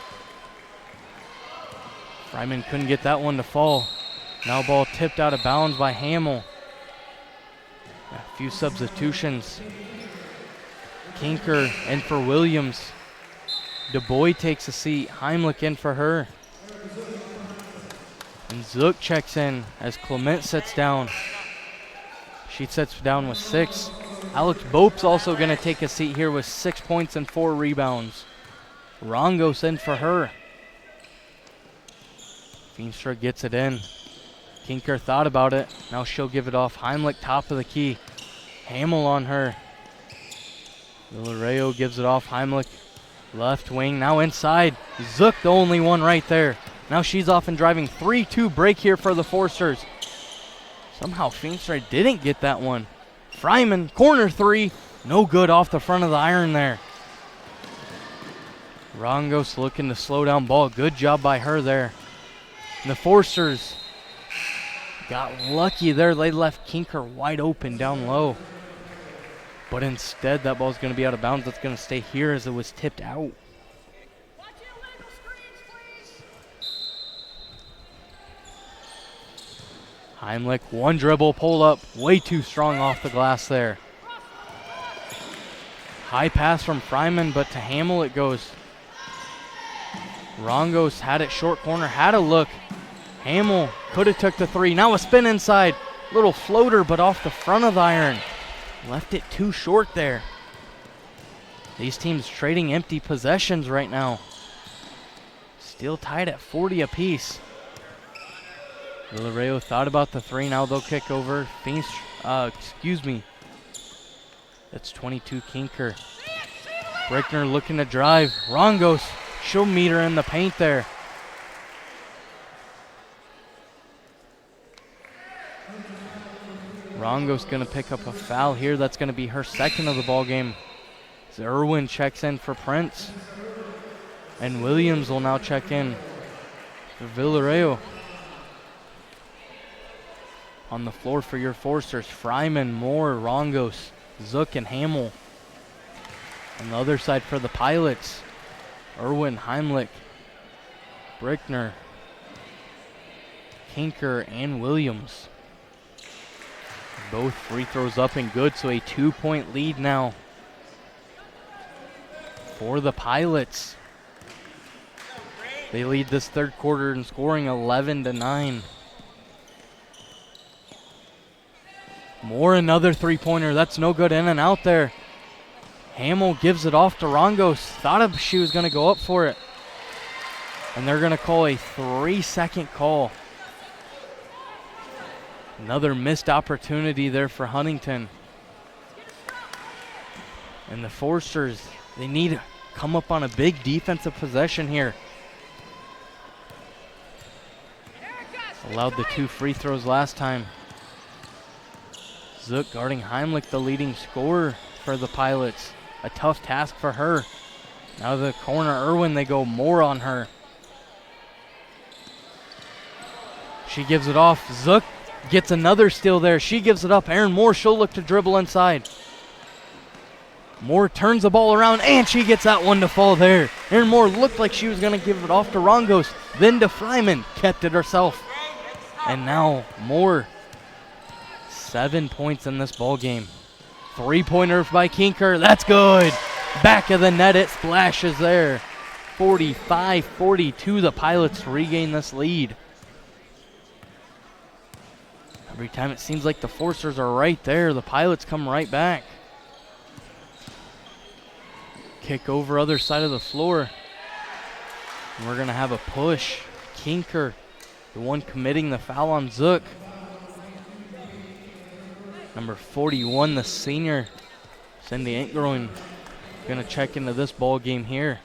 Fryman couldn't get that one to fall. Now ball tipped out of bounds by Hamill. A few substitutions. Kinker in for Williams. DuBois takes a seat. Heimlich in for her. And Zook checks in as Clement sits down. She sits down with 6. Alex Bope's also going to take a seat here with 6 points and 4 rebounds. Rongos in for her. Feenstra gets it in. Kinker thought about it. Now she'll give it off. Heimlich top of the key. Hamill on her. Villarreal gives it off. Heimlich left wing. Now inside. Zook the only one right there. Now she's off and driving. 3-2 break here for the Forcers. Somehow Feenstra didn't get that one. Fryman, corner three. No good off the front of the iron there. Rongos looking to slow down ball. Good job by her there. And the Forcers got lucky there. They left Kinker wide open down low. But instead, that ball's going to be out of bounds. That's going to stay here as it was tipped out. Heimlich, one dribble, pull up. Way too strong off the glass there. High pass from Fryman, but to Hamill it goes. Rongos had it short corner, had a look. Hamill could have took the three. Now a spin inside. Little floater, but off the front of the iron. Left it too short there. These teams trading empty possessions right now. Still tied at 40 apiece. Villarreal thought about the three. Now they'll kick over. Excuse me. That's 22 Kinker. Brickner looking to drive. Rongos, she'll meet her in the paint there. Rongos going to pick up a foul here. That's going to be her second of the ball game. As Irwin checks in for Prince. And Williams will now check in for Villarreal. On the floor for your Forcers, Fryman, Moore, Rongos, Zook, and Hamill. On the other side for the Pilots, Irwin, Heimlich, Brickner, Kinker, and Williams. Both free throws up and good, so a 2-point lead now for the Pilots. They lead this third quarter in scoring 11-9. Moore, another three-pointer. That's no good, in and out there. Hamill gives it off to Rongos. Thought she was going to go up for it. And they're going to call a 3-second call. Another missed opportunity there for Huntington. And the Forsters, they need to come up on a big defensive possession here. Allowed the 2 free throws last time. Zook guarding Heimlich, the leading scorer for the Pilots. A tough task for her. Now the corner, Irwin, they go more on her. She gives it off. Zook gets another steal there. She gives it up. Erin Moore, she'll look to dribble inside. Moore turns the ball around, and she gets that one to fall there. Erin Moore looked like she was going to give it off to Rongos, then to Fryman. Kept it herself. And now Moore, 7 points in this ball game. Three-pointer by Kinker. That's good. Back of the net, it splashes there. 45-42, the Pilots regain this lead. Every time it seems like the Forsters are right there, the Pilots come right back. Kick over other side of the floor. And we're going to have a push. Kinker, the one committing the foul on Zook. Number 41, the senior, Cindy Entgroin, going to check into this ball game here.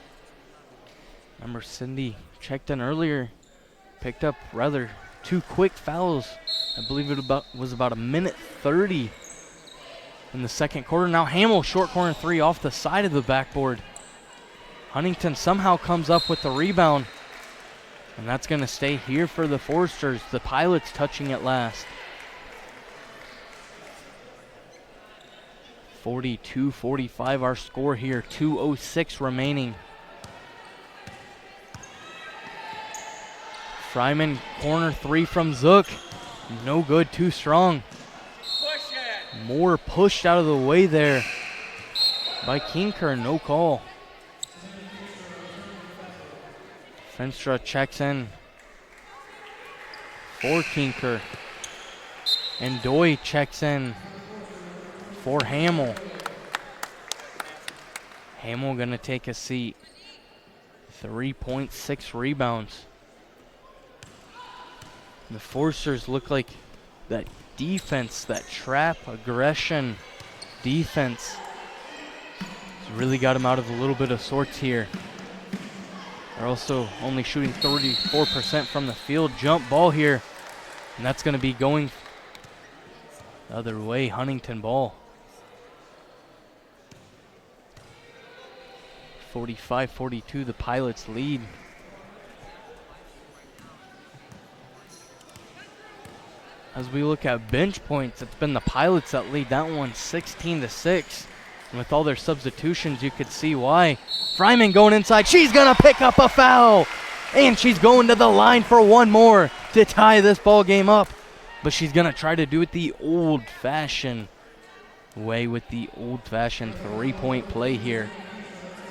Remember, Cindy checked in earlier, picked up rather 2 quick fouls. I believe it was about a minute 30 in the second quarter. Now Hamill, short corner 3 off the side of the backboard. Huntington somehow comes up with the rebound, and that's going to stay here for the Forsters. The Pilots touching it last. 42-45 our score here. 2:06 remaining. Fryman, corner 3 from Zook. No good, too strong. Moore pushed out of the way there by Kinker, no call. Fenstra checks in for Kinker. And Doy checks in for Hamill. Hamill gonna take a seat. 3.6 rebounds. The Forsters look like that defense, that trap, aggression, defense has really got them out of a little bit of sorts here. They're also only shooting 34% from the field. Jump ball here, and that's going to be going the other way. Huntington ball. 45-42, the Pilots lead. As we look at bench points, it's been the Pilots that lead that one 16-6. And with all their substitutions, you could see why. Fryman going inside. She's going to pick up a foul. And she's going to the line for one more to tie this ball game up. But she's going to try to do it the old-fashioned way with the old-fashioned three-point play here.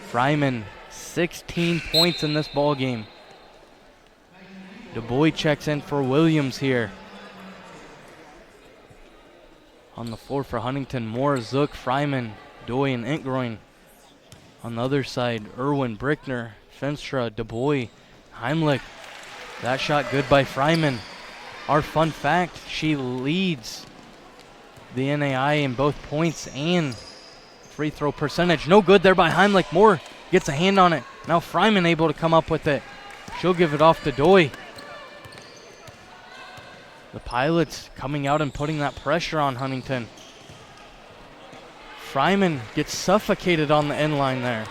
Fryman, 16 points in this ball game. DuBois checks in for Williams here. On the floor for Huntington, Moore, Zook, Fryman, Doy, and Entgroin. On the other side, Irwin, Brickner, Fenstra, DuBois, Heimlich. That shot good by Fryman. Our fun fact, she leads the NAI in both points and free throw percentage. No good there by Heimlich. Moore gets a hand on it. Now Fryman able to come up with it. She'll give it off to Doy. The Pilots coming out and putting that pressure on Huntington. Fryman gets suffocated on the end line there.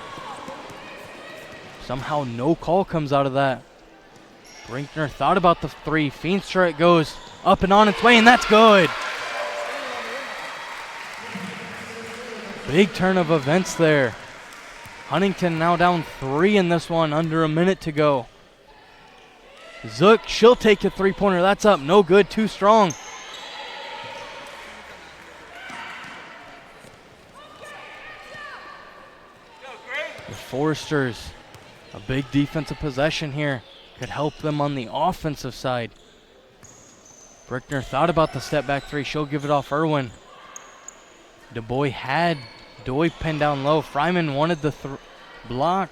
Somehow no call comes out of that. Brinkner thought about the three. Feenstra, it goes up and on its way, and that's good. Big turn of events there. Huntington now down 3 in this one, under a minute to go. Zook, she'll take a three-pointer. That's up, no good, too strong. The Foresters, a big defensive possession here, could help them on the offensive side. Brickner thought about the step back three. She'll give it off Irwin. DuBois had Doi pinned down low. Fryman wanted the block.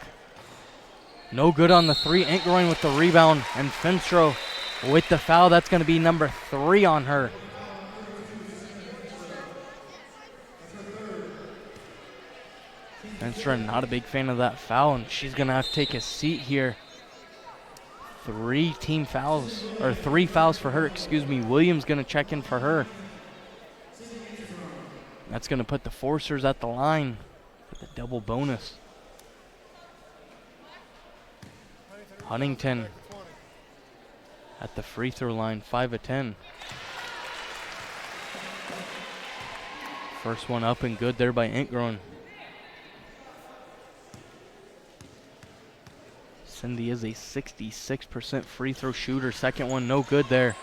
No good on the three. Entgroin with the rebound, and Finstro with the foul. That's going to be number 3 on her. Finstro not a big fan of that foul, and she's going to have to take a seat here. 3 fouls for her, excuse me. Williams going to check in for her. That's going to put the Forcers at the line with a double bonus. Huntington at the free throw line, 5 of 10. First one up and good there by Entgroin. Cindy is a 66% free throw shooter. Second one no good there.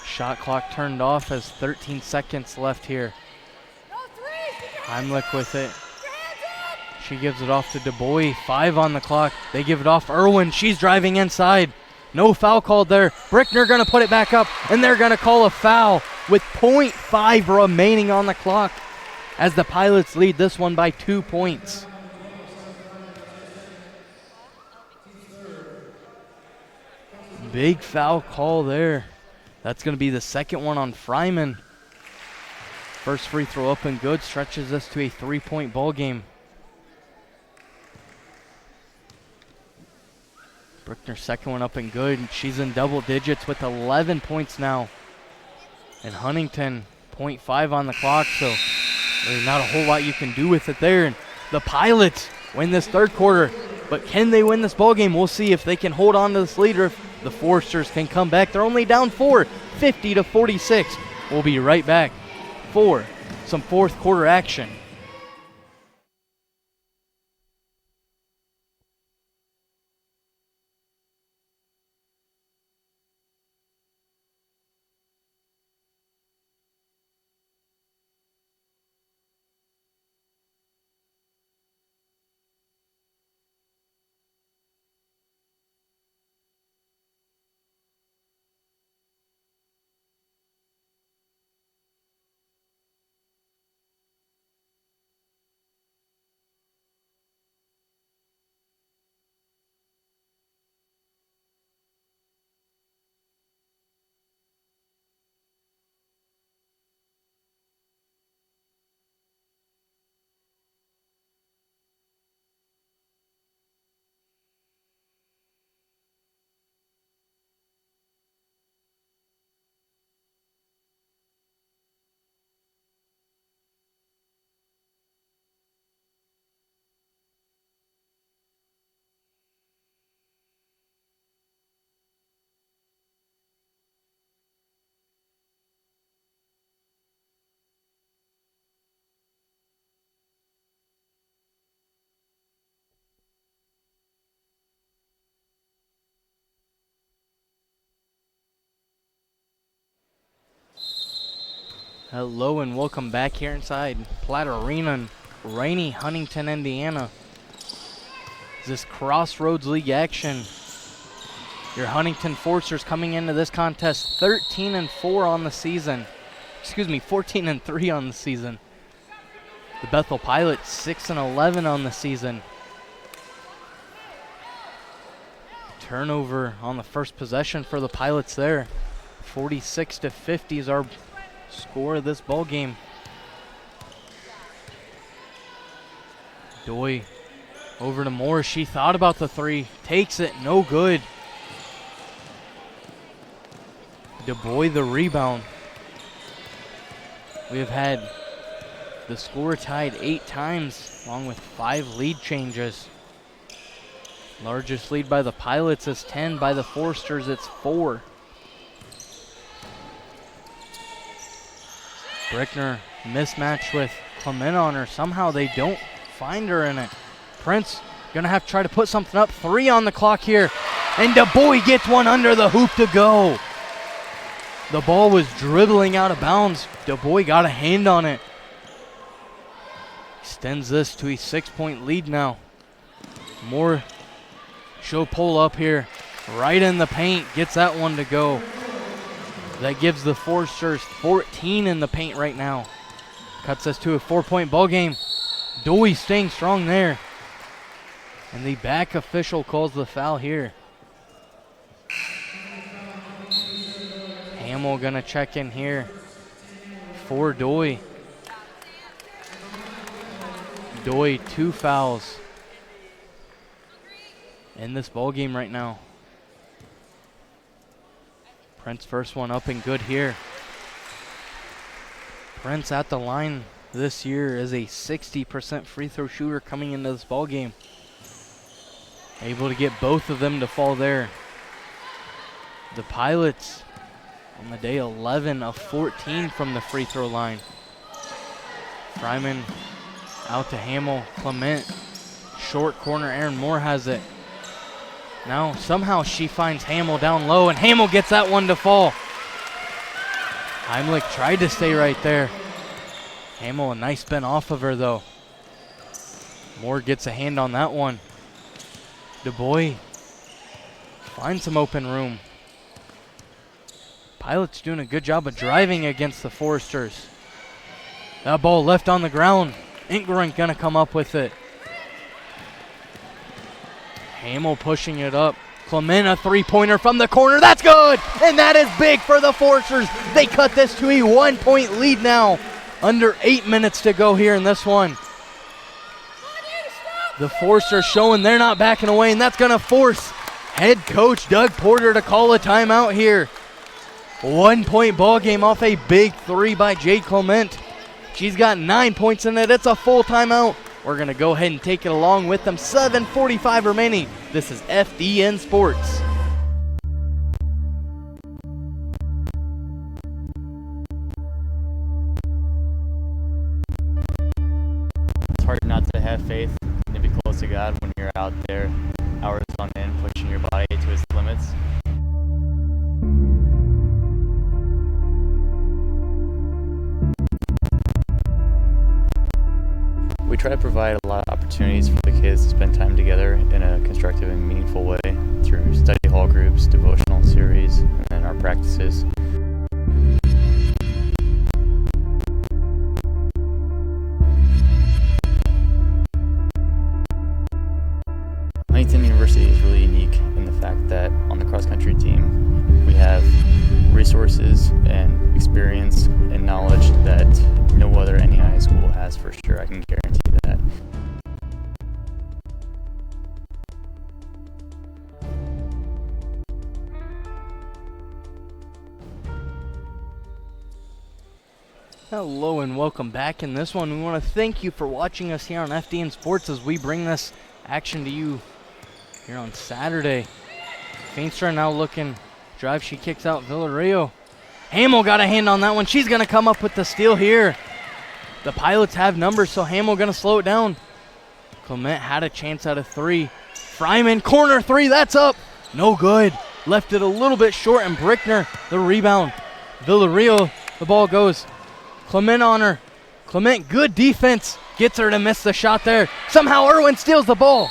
Shot clock turned off as 13 seconds left here. Heimlich with it. She gives it off to DuBois. 5 on the clock. They give it off. Irwin, she's driving inside. No foul called there. Brickner going to put it back up, and they're going to call a foul with 0.5 remaining on the clock as the Pilots lead this one by 2 points. Big foul call there. That's going to be the second one on Fryman. First free throw up and good, stretches us to a 3-point ball game. Brickner second one up and good, and she's in double digits with 11 points now. And Huntington, 0.5 on the clock, so there's not a whole lot you can do with it there. And the Pilots win this third quarter, but can they win this ball game? We'll see if they can hold on to this lead or if the Forcers can come back. They're only down 4, 50-46. We'll be right back for some fourth quarter action. Hello and welcome back here inside Platt Arena in rainy Huntington, Indiana. This Crossroads League action. Your Huntington Forcers coming into this contest 13-4 on the season. 14-3 on the season. The Bethel Pilots 6-11 on the season. Turnover on the first possession for the Pilots there. 46-50 is our score of this ball game. Doi over to Moore. She thought about the three. Takes it. No good. DuBois the rebound. We have had the score tied 8 times, along with 5 lead changes. Largest lead by the Pilots is 10. By the Forsters, it's 4. Brickner mismatched with Clement on her. Somehow they don't find her in it. Prince gonna have to try to put something up. 3 on the clock here. And DuBois gets one under the hoop to go. The ball was dribbling out of bounds. DuBois got a hand on it. Extends this to a 6-point lead now. More show pull up here. Right in the paint, gets that one to go. That gives the Forsters 14 in the paint right now. Cuts us to a 4-point ball game. Dewey staying strong there. And the back official calls the foul here. Hamill gonna check in here for Dewey. Dewey, 2 fouls in this ball game right now. Prince first one up and good here. Prince at the line this year is a 60% free throw shooter coming into this ball game. Able to get both of them to fall there. The Pilots on the day 11 of 14 from the free throw line. Fryman out to Hamill. Clement, short corner. Aaron Moore has it. Now somehow she finds Hamill down low, and Hamill gets that one to fall. Heimlich tried to stay right there. Hamill, a nice spin off of her though. Moore gets a hand on that one. DuBois finds some open room. Pilots doing a good job of driving against the Foresters. That ball left on the ground. Ingram gonna come up with it. Hamill pushing it up. Clement, a 3-pointer from the corner. That's good! And that is big for the Foresters. They cut this to a 1-point lead now. Under 8 minutes to go here in this one. The Foresters showing they're not backing away, and that's gonna force head coach Doug Porter to call a timeout here. 1-point ball game off a big 3 by Jade Clement. She's got 9 points in it. It's a full timeout. We're going to go ahead and take it along with them. 7:45 remaining. This is FDN Sports. It's hard not to have faith and to be close to God when you're out there hours on end pushing your body to its limits. We try to provide a lot of opportunities for the kids to spend time together in a constructive and meaningful way through study hall groups, devotional series, and then our practices. Huntington University is really unique in the fact that on the cross-country team, we have resources and experience and knowledge that no other NEI school has for sure. I can guarantee that. Hello and welcome back. In this one, we want to thank you for watching us here on FDN Sports as we bring this action to you here on Saturday. Feenstra now looking, drive, she kicks out Villarreal. Hamill got a hand on that one. She's going to come up with the steal here. The Pilots have numbers, so Hamill going to slow it down. Clement had a chance at a 3. Fryman, corner 3, that's up. No good. Left it a little bit short, and Brickner, the rebound. Villarreal, the ball goes. Clement on her. Clement, good defense. Gets her to miss the shot there. Somehow Irwin steals the ball.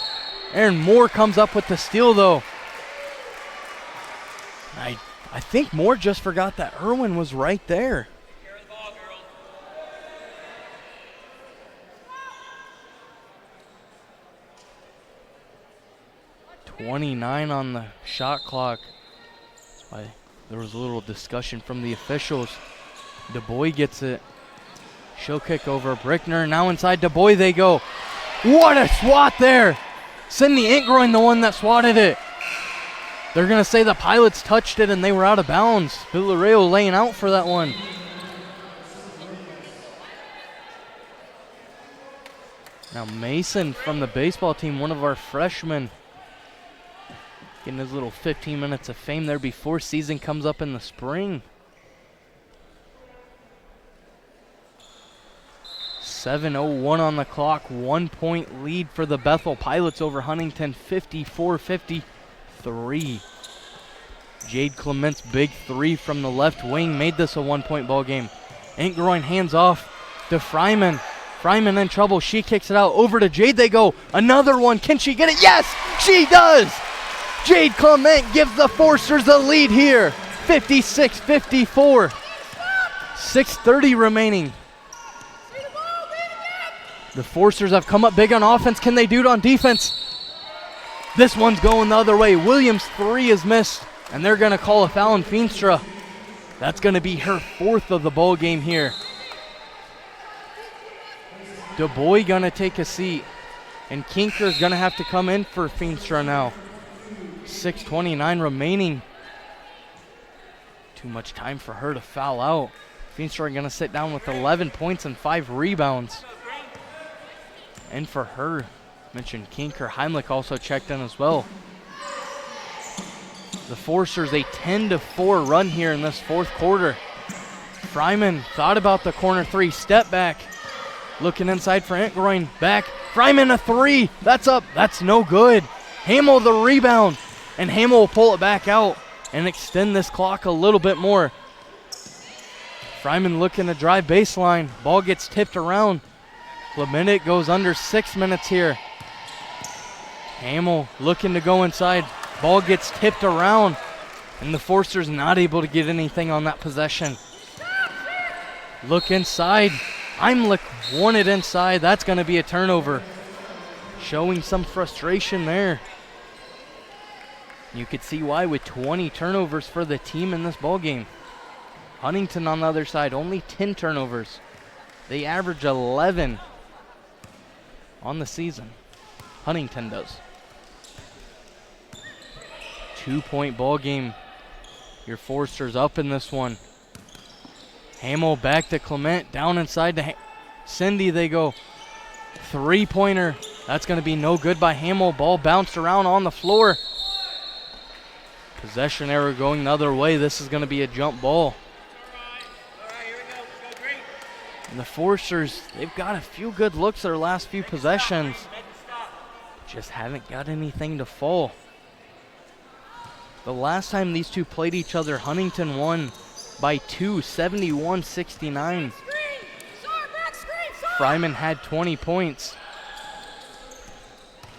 Aaron Moore comes up with the steal, though. I think Moore just forgot that Irwin was right there. 29 on the shot clock. That's why there was a little discussion from the officials. DuBois gets it. She'll kick over Brickner. Now inside DuBois they go. What a swat there. Sydney Ingroin, the one that swatted it. They're going to say the Pilots touched it and they were out of bounds. Villarreal laying out for that one. Now Mason from the baseball team, one of our freshmen, getting his little 15 minutes of fame there before season comes up in the spring. 7:01 on the clock, 1-point lead for the Bethel Pilots over Huntington, 54-53. Jade Clement's big 3 from the left wing made this a 1-point ball game. Ingroin hands off to Fryman. Fryman in trouble. She kicks it out over to Jade. They go. Another one. Can she get it? Yes, she does. Jade Clement gives the Forcers the lead here. 56-54. 6:30 remaining. The Forcers have come up big on offense. Can they do it on defense? This one's going the other way. Williams' 3 is missed, and they're going to call a foul on Feenstra. That's going to be her 4th of the ball game here. DuBois going to take a seat, and Kinker's going to have to come in for Feenstra now. 6:29 remaining. Too much time for her to foul out. Feenstra going to sit down with 11 points and 5 rebounds. And for her, mentioned Kinker, Heimlich also checked in as well. The Forcers a 10-4 run here in this 4th quarter. Fryman thought about the corner 3, step back. Looking inside for Entgroin, back. Fryman a 3, that's up, that's no good. Hamel the rebound, and Hamel will pull it back out and extend this clock a little bit more. Fryman looking to drive baseline, ball gets tipped around. Clemente goes under 6 minutes here. Hamel looking to go inside. Ball gets tipped around, and the Forcers not able to get anything on that possession. Look inside. Heimlich won it inside. That's going to be a turnover. Showing some frustration there. You could see why with 20 turnovers for the team in this ballgame. Huntington on the other side, only 10 turnovers. They average 11 on the season. Huntington does. 2-point ball game. Your Forcers up in this one. Hamel back to Clement, down inside to Cindy they go. 3-pointer, that's going to be no good by Hamel. Ball bounced around on the floor. Possession error going the other way. This is going to be a jump ball. And the Forcers, they've got a few good looks their last few possessions. Just haven't got anything to fall. The last time these two played each other, Huntington won by 2, 71-69. Fryman had 20 points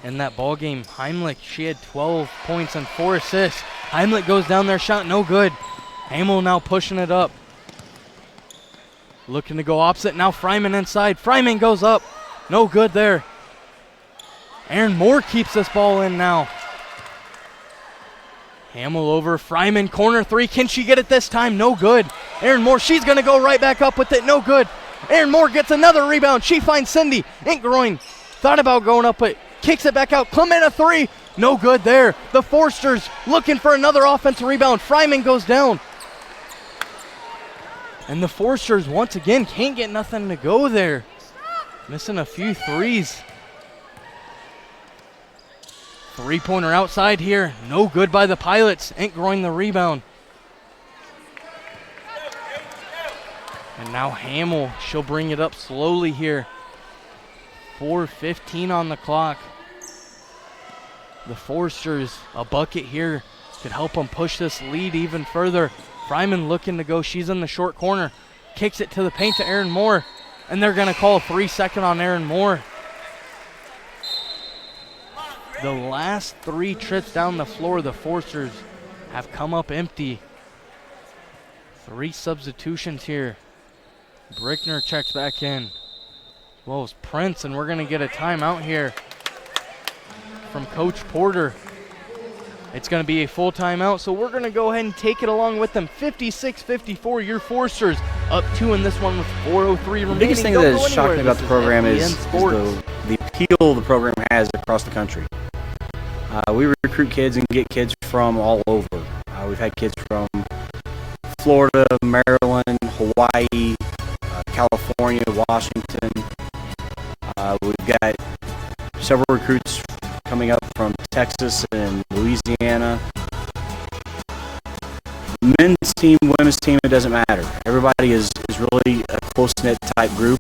in that ball game. Heimlich, she had 12 points and 4 assists. Heimlich goes down there, shot no good. Hamel now pushing it up. Looking to go opposite, now Fryman inside. Fryman goes up, no good there. Aaron Moore keeps this ball in now. Hamel over, Fryman, corner 3. Can she get it this time? No good. Aaron Moore, she's going to go right back up with it. No good. Aaron Moore gets another rebound. She finds Cindy. Inkgroin thought about going up, but kicks it back out. Clement a 3. No good there. The Forcers looking for another offensive rebound. Fryman goes down. And the Forcers, once again, can't get nothing to go there. Missing a few threes. 3-pointer outside here. No good by the Pilots. Inkgroin the rebound. And now Hamel, she'll bring it up slowly here. 4:15 on the clock. The Forcers, a bucket here could help them push this lead even further. Fryman looking to go. She's in the short corner. Kicks it to the paint to Aaron Moore. And they're going to call a 3-second on Aaron Moore. The last 3 trips down the floor, the Forcers have come up empty. 3 substitutions here. Brickner checks back in. Well, it's Prince, and we're going to get a timeout here from Coach Porter. It's going to be a full timeout, so we're going to go ahead and take it along with them. 56-54, your Forcers up 2 in this one with 4:03 remaining. The biggest thing that has shocked me about the program is the appeal the program has across the country. We recruit kids and get kids from all over. We've had kids from Florida, Maryland, Hawaii, California, Washington. We've got several recruits coming up from Texas and Louisiana. Men's team, women's team, it doesn't matter. Everybody is really a close-knit type group.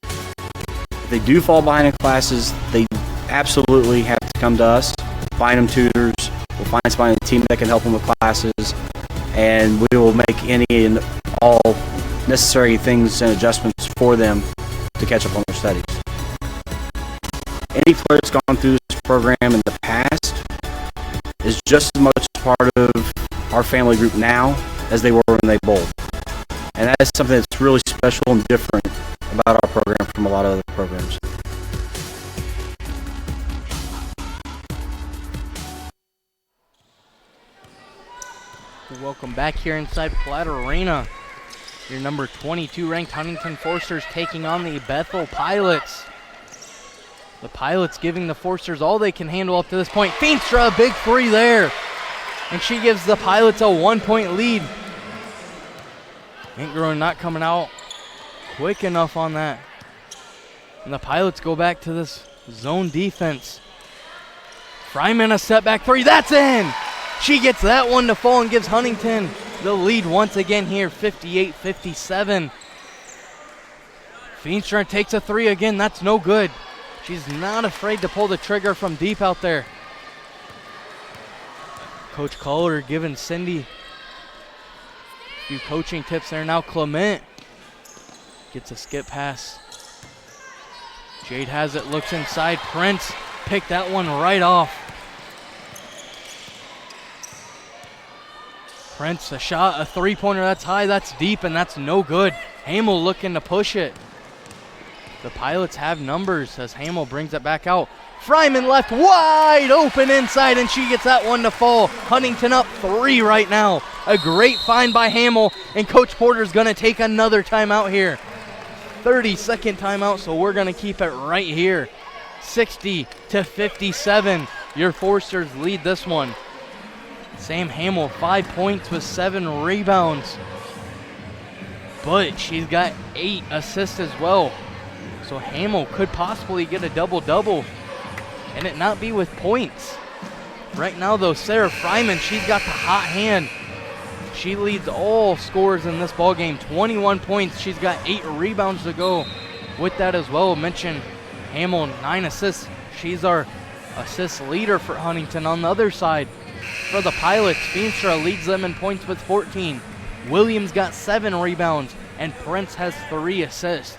If they do fall behind in classes, they absolutely have to come to us, find them tutors, we'll find somebody on the team that can help them with classes, and we will make any and all necessary things and adjustments for them to catch up on their studies. Any player that's gone through this program in the past is just as much part of our family group now as they were when they bowled. And that is something that's really special and different about our program from a lot of other programs. Welcome back here inside Platt Arena. Your number 22 ranked Huntington Forsters taking on the Bethel Pilots. The Pilots giving the Forsters all they can handle up to this point. Feenstra, a big three there. And she gives the Pilots a 1-point lead. Ingrown not coming out quick enough on that. And the Pilots go back to this zone defense. Fryman, a setback three, that's in! She gets that one to fall and gives Huntington the lead once again here, 58-57. Feenstra takes a three again, that's no good. She's not afraid to pull the trigger from deep out there. Coach Kohler giving Cindy a few coaching tips there. Now Clement gets a skip pass. Jade has it, looks inside. Prince picked that one right off. Prince, a shot, a three-pointer, that's high, that's deep, and that's no good. Hamel looking to push it. The Pilots have numbers as Hamel brings it back out. Fryman left wide open inside, and she gets that one to fall. Huntington up 3 right now. A great find by Hamel, and Coach Porter's going to take another timeout here. 30-second timeout, so we're going to keep it right here. 60-57. Your Forsters lead this one. Sam Hamel, 5 points with 7 rebounds. But she's got 8 assists as well. So Hamel could possibly get a double-double and it not be with points. Right now, though, Sarah Fryman, she's got the hot hand. She leads all scorers in this ballgame, 21 points. She's got 8 rebounds to go with that as well. Mention Hamel, 9 assists. She's our assist leader for Huntington. On the other side, for the Pilots, Feenstra leads them in points with 14. Williams got 7 rebounds, and Prince has 3 assists.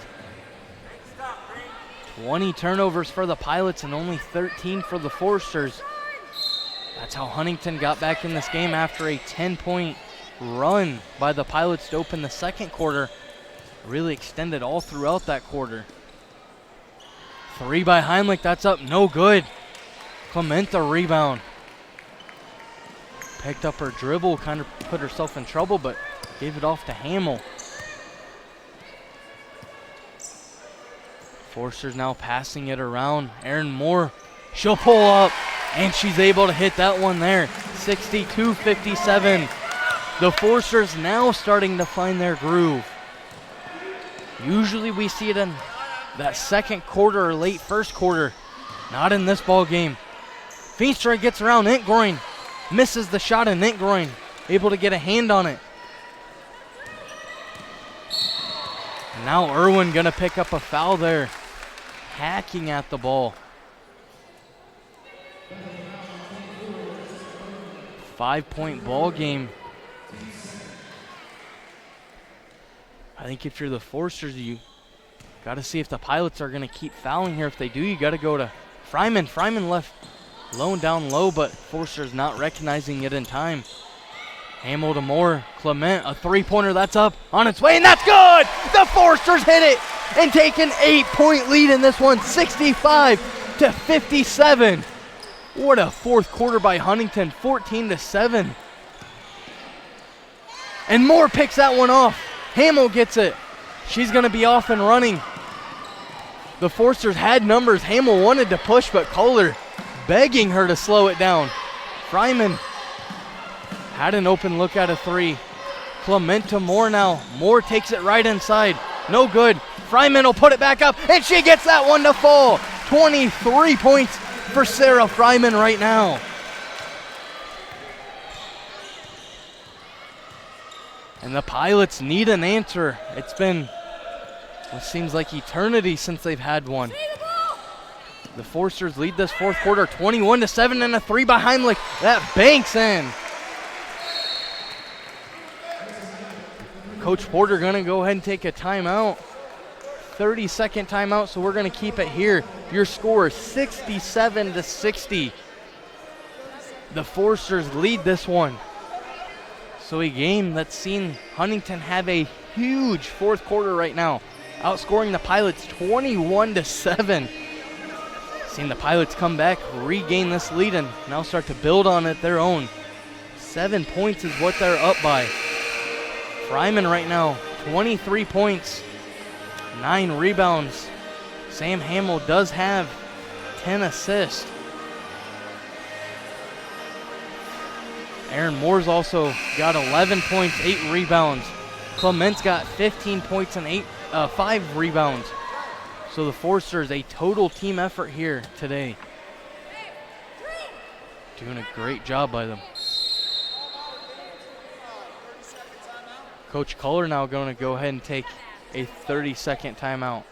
20 turnovers for the Pilots and only 13 for the Forsters. That's how Huntington got back in this game after a 10-point run by the Pilots to open the second quarter. Really extended all throughout that quarter. 3 by Heimlich, that's up, no good. Clementa rebound. Picked up her dribble, kind of put herself in trouble, but gave it off to Hamel. Forsters now passing it around. Erin Moore, she'll pull up, and she's able to hit that one there. 62-57. The Forsters now starting to find their groove. Usually we see it in that second quarter or late first quarter. Not in this ball game. Feenstra gets around Entgroin. Misses the shot, and Entgroin able to get a hand on it. And now Irwin gonna pick up a foul there. Hacking at the ball. 5-point ball game. I think if you're the Forsters, you got to see if the Pilots are going to keep fouling here. If they do, you got to go to Fryman. Fryman left lone down low, but Forsters not recognizing it in time. Hamel to Moore. Clement, a three-pointer that's up on its way, and that's good! The Forsters hit it and take an 8-point lead in this one, 65-57. What a fourth quarter by Huntington, 14-7. And Moore picks that one off. Hamel gets it. She's going to be off and running. The Forsters had numbers. Hamel wanted to push, but Kohler begging her to slow it down. Fryman had an open look at a three. Clement to Moore now. Moore takes it right inside. No good. Fryman will put it back up, and she gets that one to fall. 23 points for Sarah Fryman right now. And the Pilots need an answer. It's been what seems like eternity since they've had one. The Forsters lead this fourth quarter 21-7, and a three by Heimlich. That banks in. Coach Porter gonna go ahead and take a timeout. 30-second timeout, so we're gonna keep it here. Your score is 67-60. The Forsters lead this one. So a game that's seen Huntington have a huge fourth quarter right now, outscoring the Pilots 21-7. Seen the Pilots come back, regain this lead, and now start to build on it their own. 7 points is what they're up by. Fryman right now, 23 points, 9 rebounds. Sam Hamill does have 10 assists. Aaron Moore's also got 11 points, 8 rebounds. Clement's got 15 points and 5 rebounds. So the Forsters, a total team effort here today. Doing a great job by them. Coach Culler now going to go ahead and take a 30-second timeout.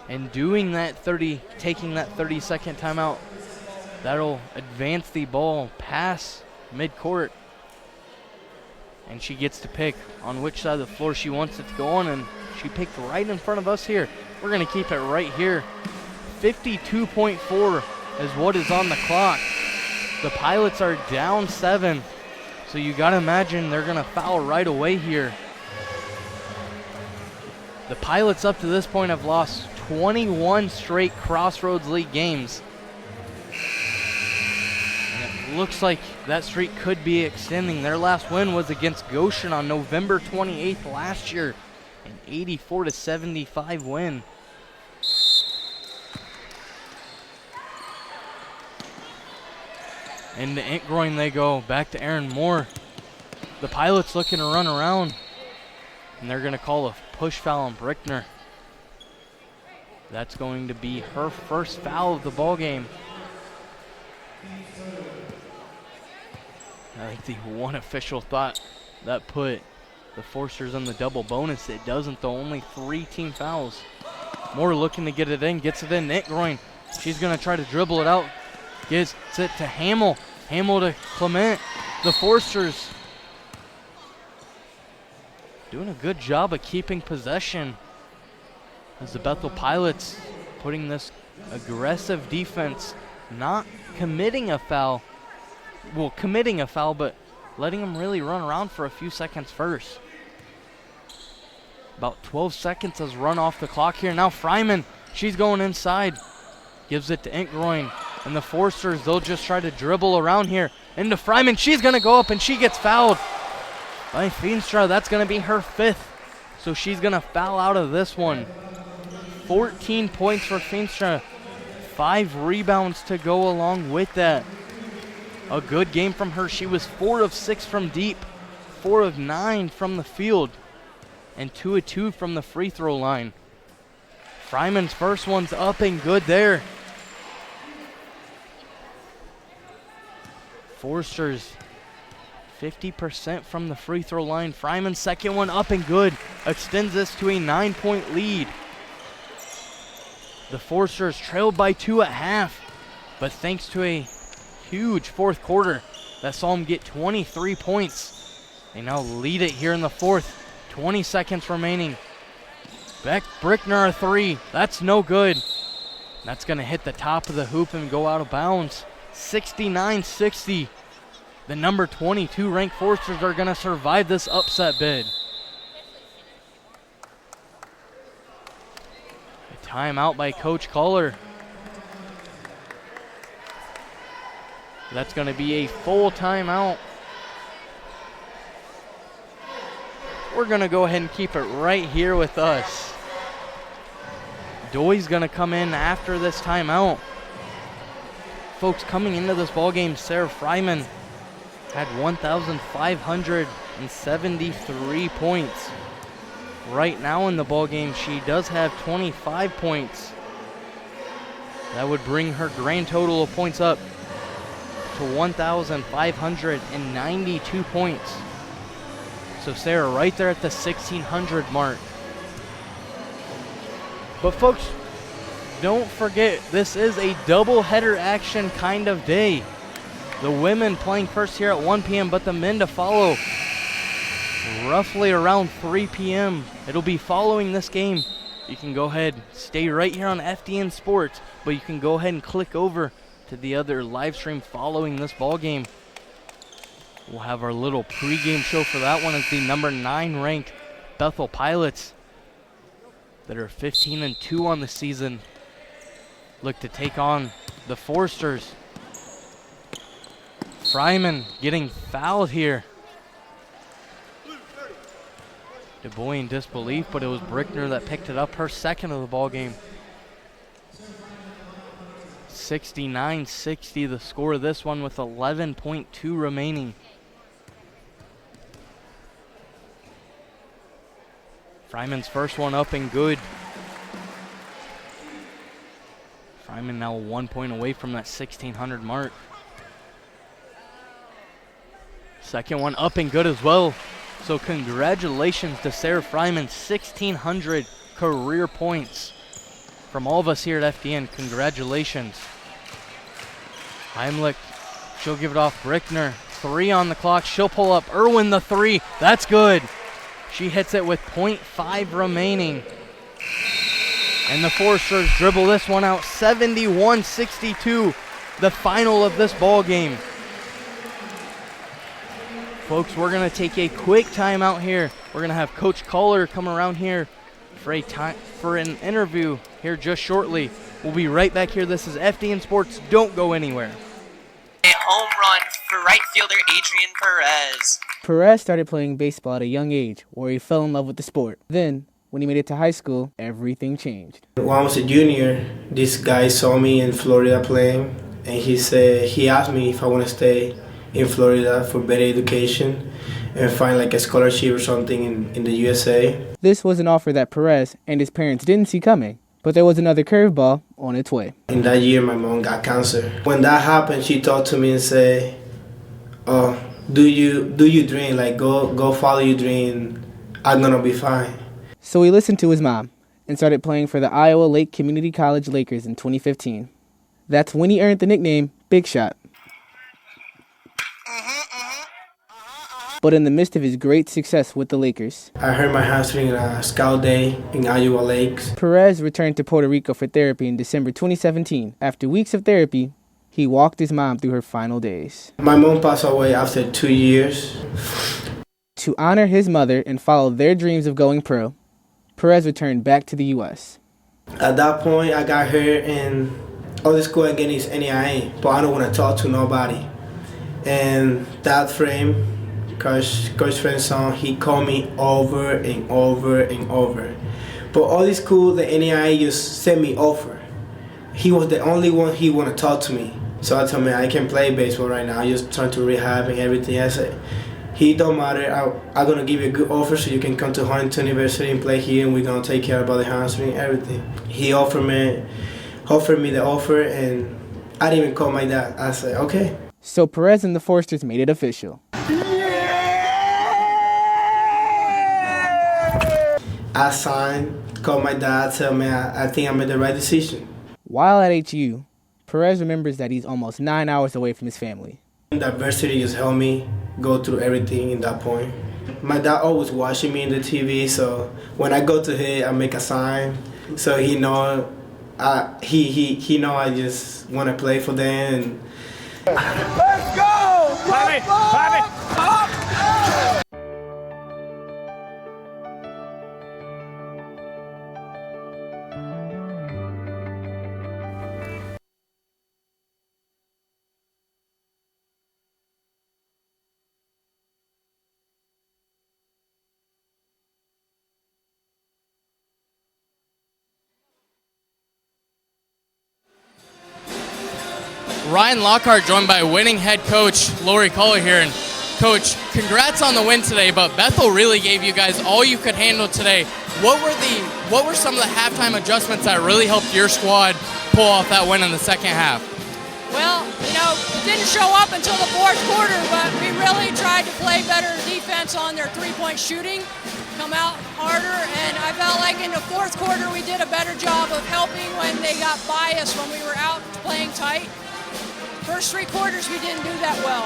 And taking that 30-second timeout, that'll advance the ball past midcourt. And she gets to pick on which side of the floor she wants it to go on, and she picked right in front of us here. We're going to keep it right here. 52.4 is what is on the clock. The Pilots are down 7, so you got to imagine they're going to foul right away here. The Pilots up to this point have lost 21 straight Crossroads League games. And it looks like that streak could be extending. Their last win was against Goshen on November 28th last year. An 84-75 win. Into Entgroin they go, back to Aaron Moore. The Pilots looking to run around, and they're going to call a push foul on Brickner. That's going to be her first foul of the ball game. I think the one official thought that put the Forsters on the double bonus. It doesn't, though. Only 3 team fouls. Moore looking to get it in, gets it in. Entgroin, she's going to try to dribble it out. Gets it to Hamill. Hamill to Clement. The Forsters doing a good job of keeping possession as the Bethel Pilots putting this aggressive defense, not committing a foul. Well, committing a foul, but letting them really run around for a few seconds first. About 12 seconds has run off the clock here. Now Fryman, she's going inside. Gives it to Entgroin. And the Forsters, they'll just try to dribble around here. Into Fryman, she's going to go up and she gets fouled by Feenstra. That's going to be her 5th. So she's going to foul out of this one. 14 points for Feenstra. 5 rebounds to go along with that. A good game from her. She was 4 of 6 from deep, 4 of 9 from the field, and 2 of 2 from the free throw line. Fryman's first one's up and good there. Forsters 50% from the free throw line. Fryman's second one up and good. Extends this to a 9-point lead. The Forsters trailed by 2 at half, but thanks to a huge fourth quarter that saw them get 23 points, they now lead it here in the fourth. 20 seconds remaining. Beck Brickner a 3. That's no good. That's going to hit the top of the hoop and go out of bounds. 69-60. The number 22 ranked Forsters are going to survive this upset bid. A timeout by Coach Culler. That's going to be a full timeout. We're going to go ahead and keep it right here with us. Doy's going to come in after this timeout. Folks, coming into this ball game, Sarah Fryman had 1,573 points. Right now in the ball game, she does have 25 points. That would bring her grand total of points up to 1,592 points. So Sarah right there at the 1,600 mark. But folks, don't forget, this is a double-header action kind of day. The women playing first here at 1 p.m., but the men to follow roughly around 3 p.m. It'll be following this game. You can go ahead, stay right here on FDN Sports, but you can go ahead and click over to the other live stream following this ball game. We'll have our little pregame show for that one as the number 9 ranked Bethel Pilots that are 15-2 on the season look to take on the Forsters. Fryman getting fouled here. DuBois in disbelief, but it was Brickner that picked it up, her second of the ball game. 69-60 the score of this one with 11.2 remaining. Fryman's first one up and good. Fryman now 1 point away from that 1600 mark. Second one up and good as well. So congratulations to Sarah Fryman, 1,600 career points. From all of us here at FDN, congratulations. Heimlich, she'll give it off. Brickner, 3 on the clock. She'll pull up Irwin the 3. That's good. She hits it with 0.5 remaining. And the Forsters dribble this one out, 71-62, the final of this ball game. Folks, we're going to take a quick timeout here. We're going to have Coach Caller come around here for an interview here just shortly. We'll be right back here. This is FDN Sports. Don't go anywhere. A home run for right fielder Adrian Perez. Perez started playing baseball at a young age where he fell in love with the sport. Then, when he made it to high school, everything changed. When I was a junior, this guy saw me in Florida playing, and he asked me if I want to stay in Florida for better education and find like a scholarship or something in the USA. This was an offer that Perez and his parents didn't see coming, but there was another curveball on its way. In that year, my mom got cancer. When that happened, she talked to me and said, "Oh, do you dream? Like go follow your dream. I'm gonna be fine." So he listened to his mom and started playing for the Iowa Lake Community College Lakers in 2015. That's when he earned the nickname Big Shot. But in the midst of his great success with the Lakers, I hurt my hamstring in a scout day in Iowa Lakes. Perez returned to Puerto Rico for therapy in December 2017. After weeks of therapy, he walked his mom through her final days. My mom passed away after 2 years. To honor his mother and follow their dreams of going pro, Perez returned back to the U.S. At that point, I got hurt and all the school again is NAIA, but I don't want to talk to nobody. And that frame, Coach Friendson, he called me over and over and over. But all the school, the NAIA just sent me over. He was the only one he want to talk to me. So I told him, I can't play baseball right now. I just trying to rehab and everything. I said, he don't matter. I'm going to give you a good offer so you can come to Huntington University and play here, and we're going to take care about the hamstring and everything. He offered me the offer, and I didn't even call my dad. I said, okay. So Perez and the Forsters made it official. I signed, called my dad, tell me I think I made the right decision. While at HU, Perez remembers that he's almost 9 hours away from his family. The adversity just helped me go through everything in that point. My dad always watching me in the TV, so when I go to him, I make a sign, so he know I just want to play for them. And let's go! Bobby! Bobby! Up! Ryan Lockhart joined by winning head coach Lori Kohler here. And Coach, congrats on the win today, but Bethel really gave you guys all you could handle today. What were some of the halftime adjustments that really helped your squad pull off that win in the second half? Well, it didn't show up until the fourth quarter, but we really tried to play better defense on their three-point shooting, come out harder, and I felt like in the fourth quarter we did a better job of helping when they got biased when we were out playing tight. First 3 quarters, we didn't do that well.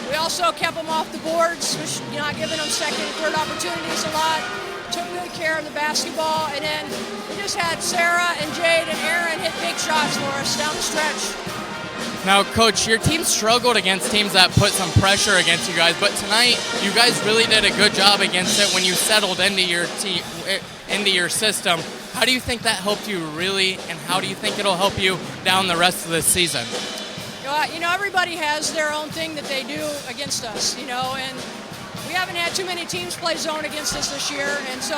We also kept them off the boards, which, not giving them second and third opportunities a lot. Took good care of the basketball, and then we just had Sarah and Jade and Aaron hit big shots for us down the stretch. Now, Coach, your team struggled against teams that put some pressure against you guys, but tonight you guys really did a good job against it when you settled into your system. How do you think that helped you really, and how do you think it'll help you down the rest of this season? You know, everybody has their own thing that they do against us, you know, and we haven't had too many teams play zone against us this year, and so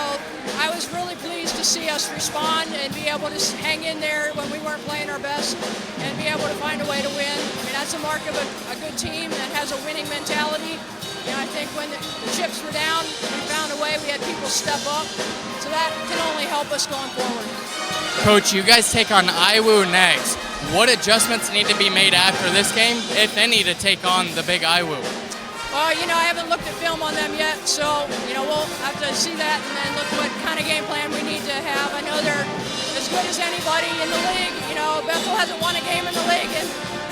I was really pleased to see us respond and be able to hang in there when we weren't playing our best and be able to find a way to win. I mean, that's a mark of a good team that has a winning mentality. You know, I think when the chips were down, we found a way, we had people step up, so that can only help us going forward. Coach, you guys take on IWU next. What adjustments need to be made after this game, if any, to take on the big IWU? You know, I haven't looked at film on them yet, so, you know, we'll have to see that and then look what kind of game plan we need to have. I know they're as good as anybody in the league. You know, Bethel hasn't won a game in the league, and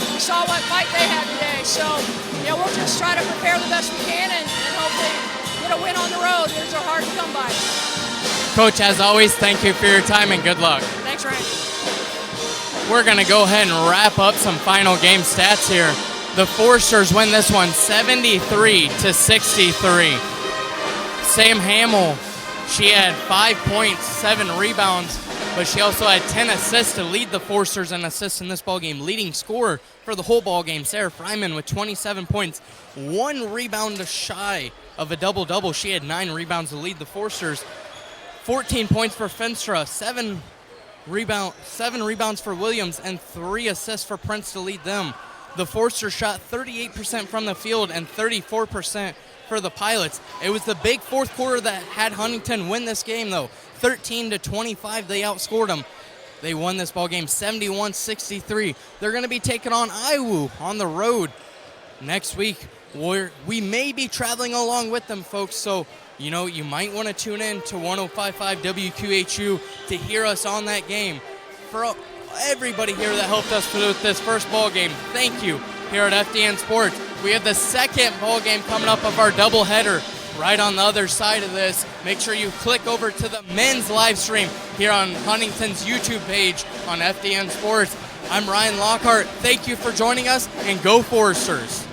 we saw what fight they had today. So, you know, we'll just try to prepare the best we can and hopefully get a win on the road. Those are hard to come by. Coach, as always, thank you for your time and good luck. Thanks, Ryan. We're going to go ahead and wrap up some final game stats here. The Forsters win this one 73-63. Sam Hamill, she had 5 points, 7 rebounds, but she also had 10 assists to lead the Forsters in assists in this ballgame. Leading scorer for the whole ballgame, Sarah Fryman with 27 points, 1 rebound shy of a double-double. She had 9 rebounds to lead the Forsters. 14 points for Finstra, 7 rebounds for Williams, and 3 assists for Prince to lead them. The Forsters shot 38% from the field and 34% for the Pilots. It was the big fourth quarter that had Huntington win this game, though. 13-25, they outscored them. They won this ball game 71-63. They're going to be taking on IWU on the road next week. We may be traveling along with them, folks, so you know, you might want to tune in to 105.5 WQHU to hear us on that game. For everybody here that helped us with this first ball game, thank you. Here at FDN Sports, we have the second ball game coming up of our doubleheader right on the other side of this. Make sure you click over to the men's live stream here on Huntington's YouTube page on FDN Sports. I'm Ryan Lockhart. Thank you for joining us, and go Foresters.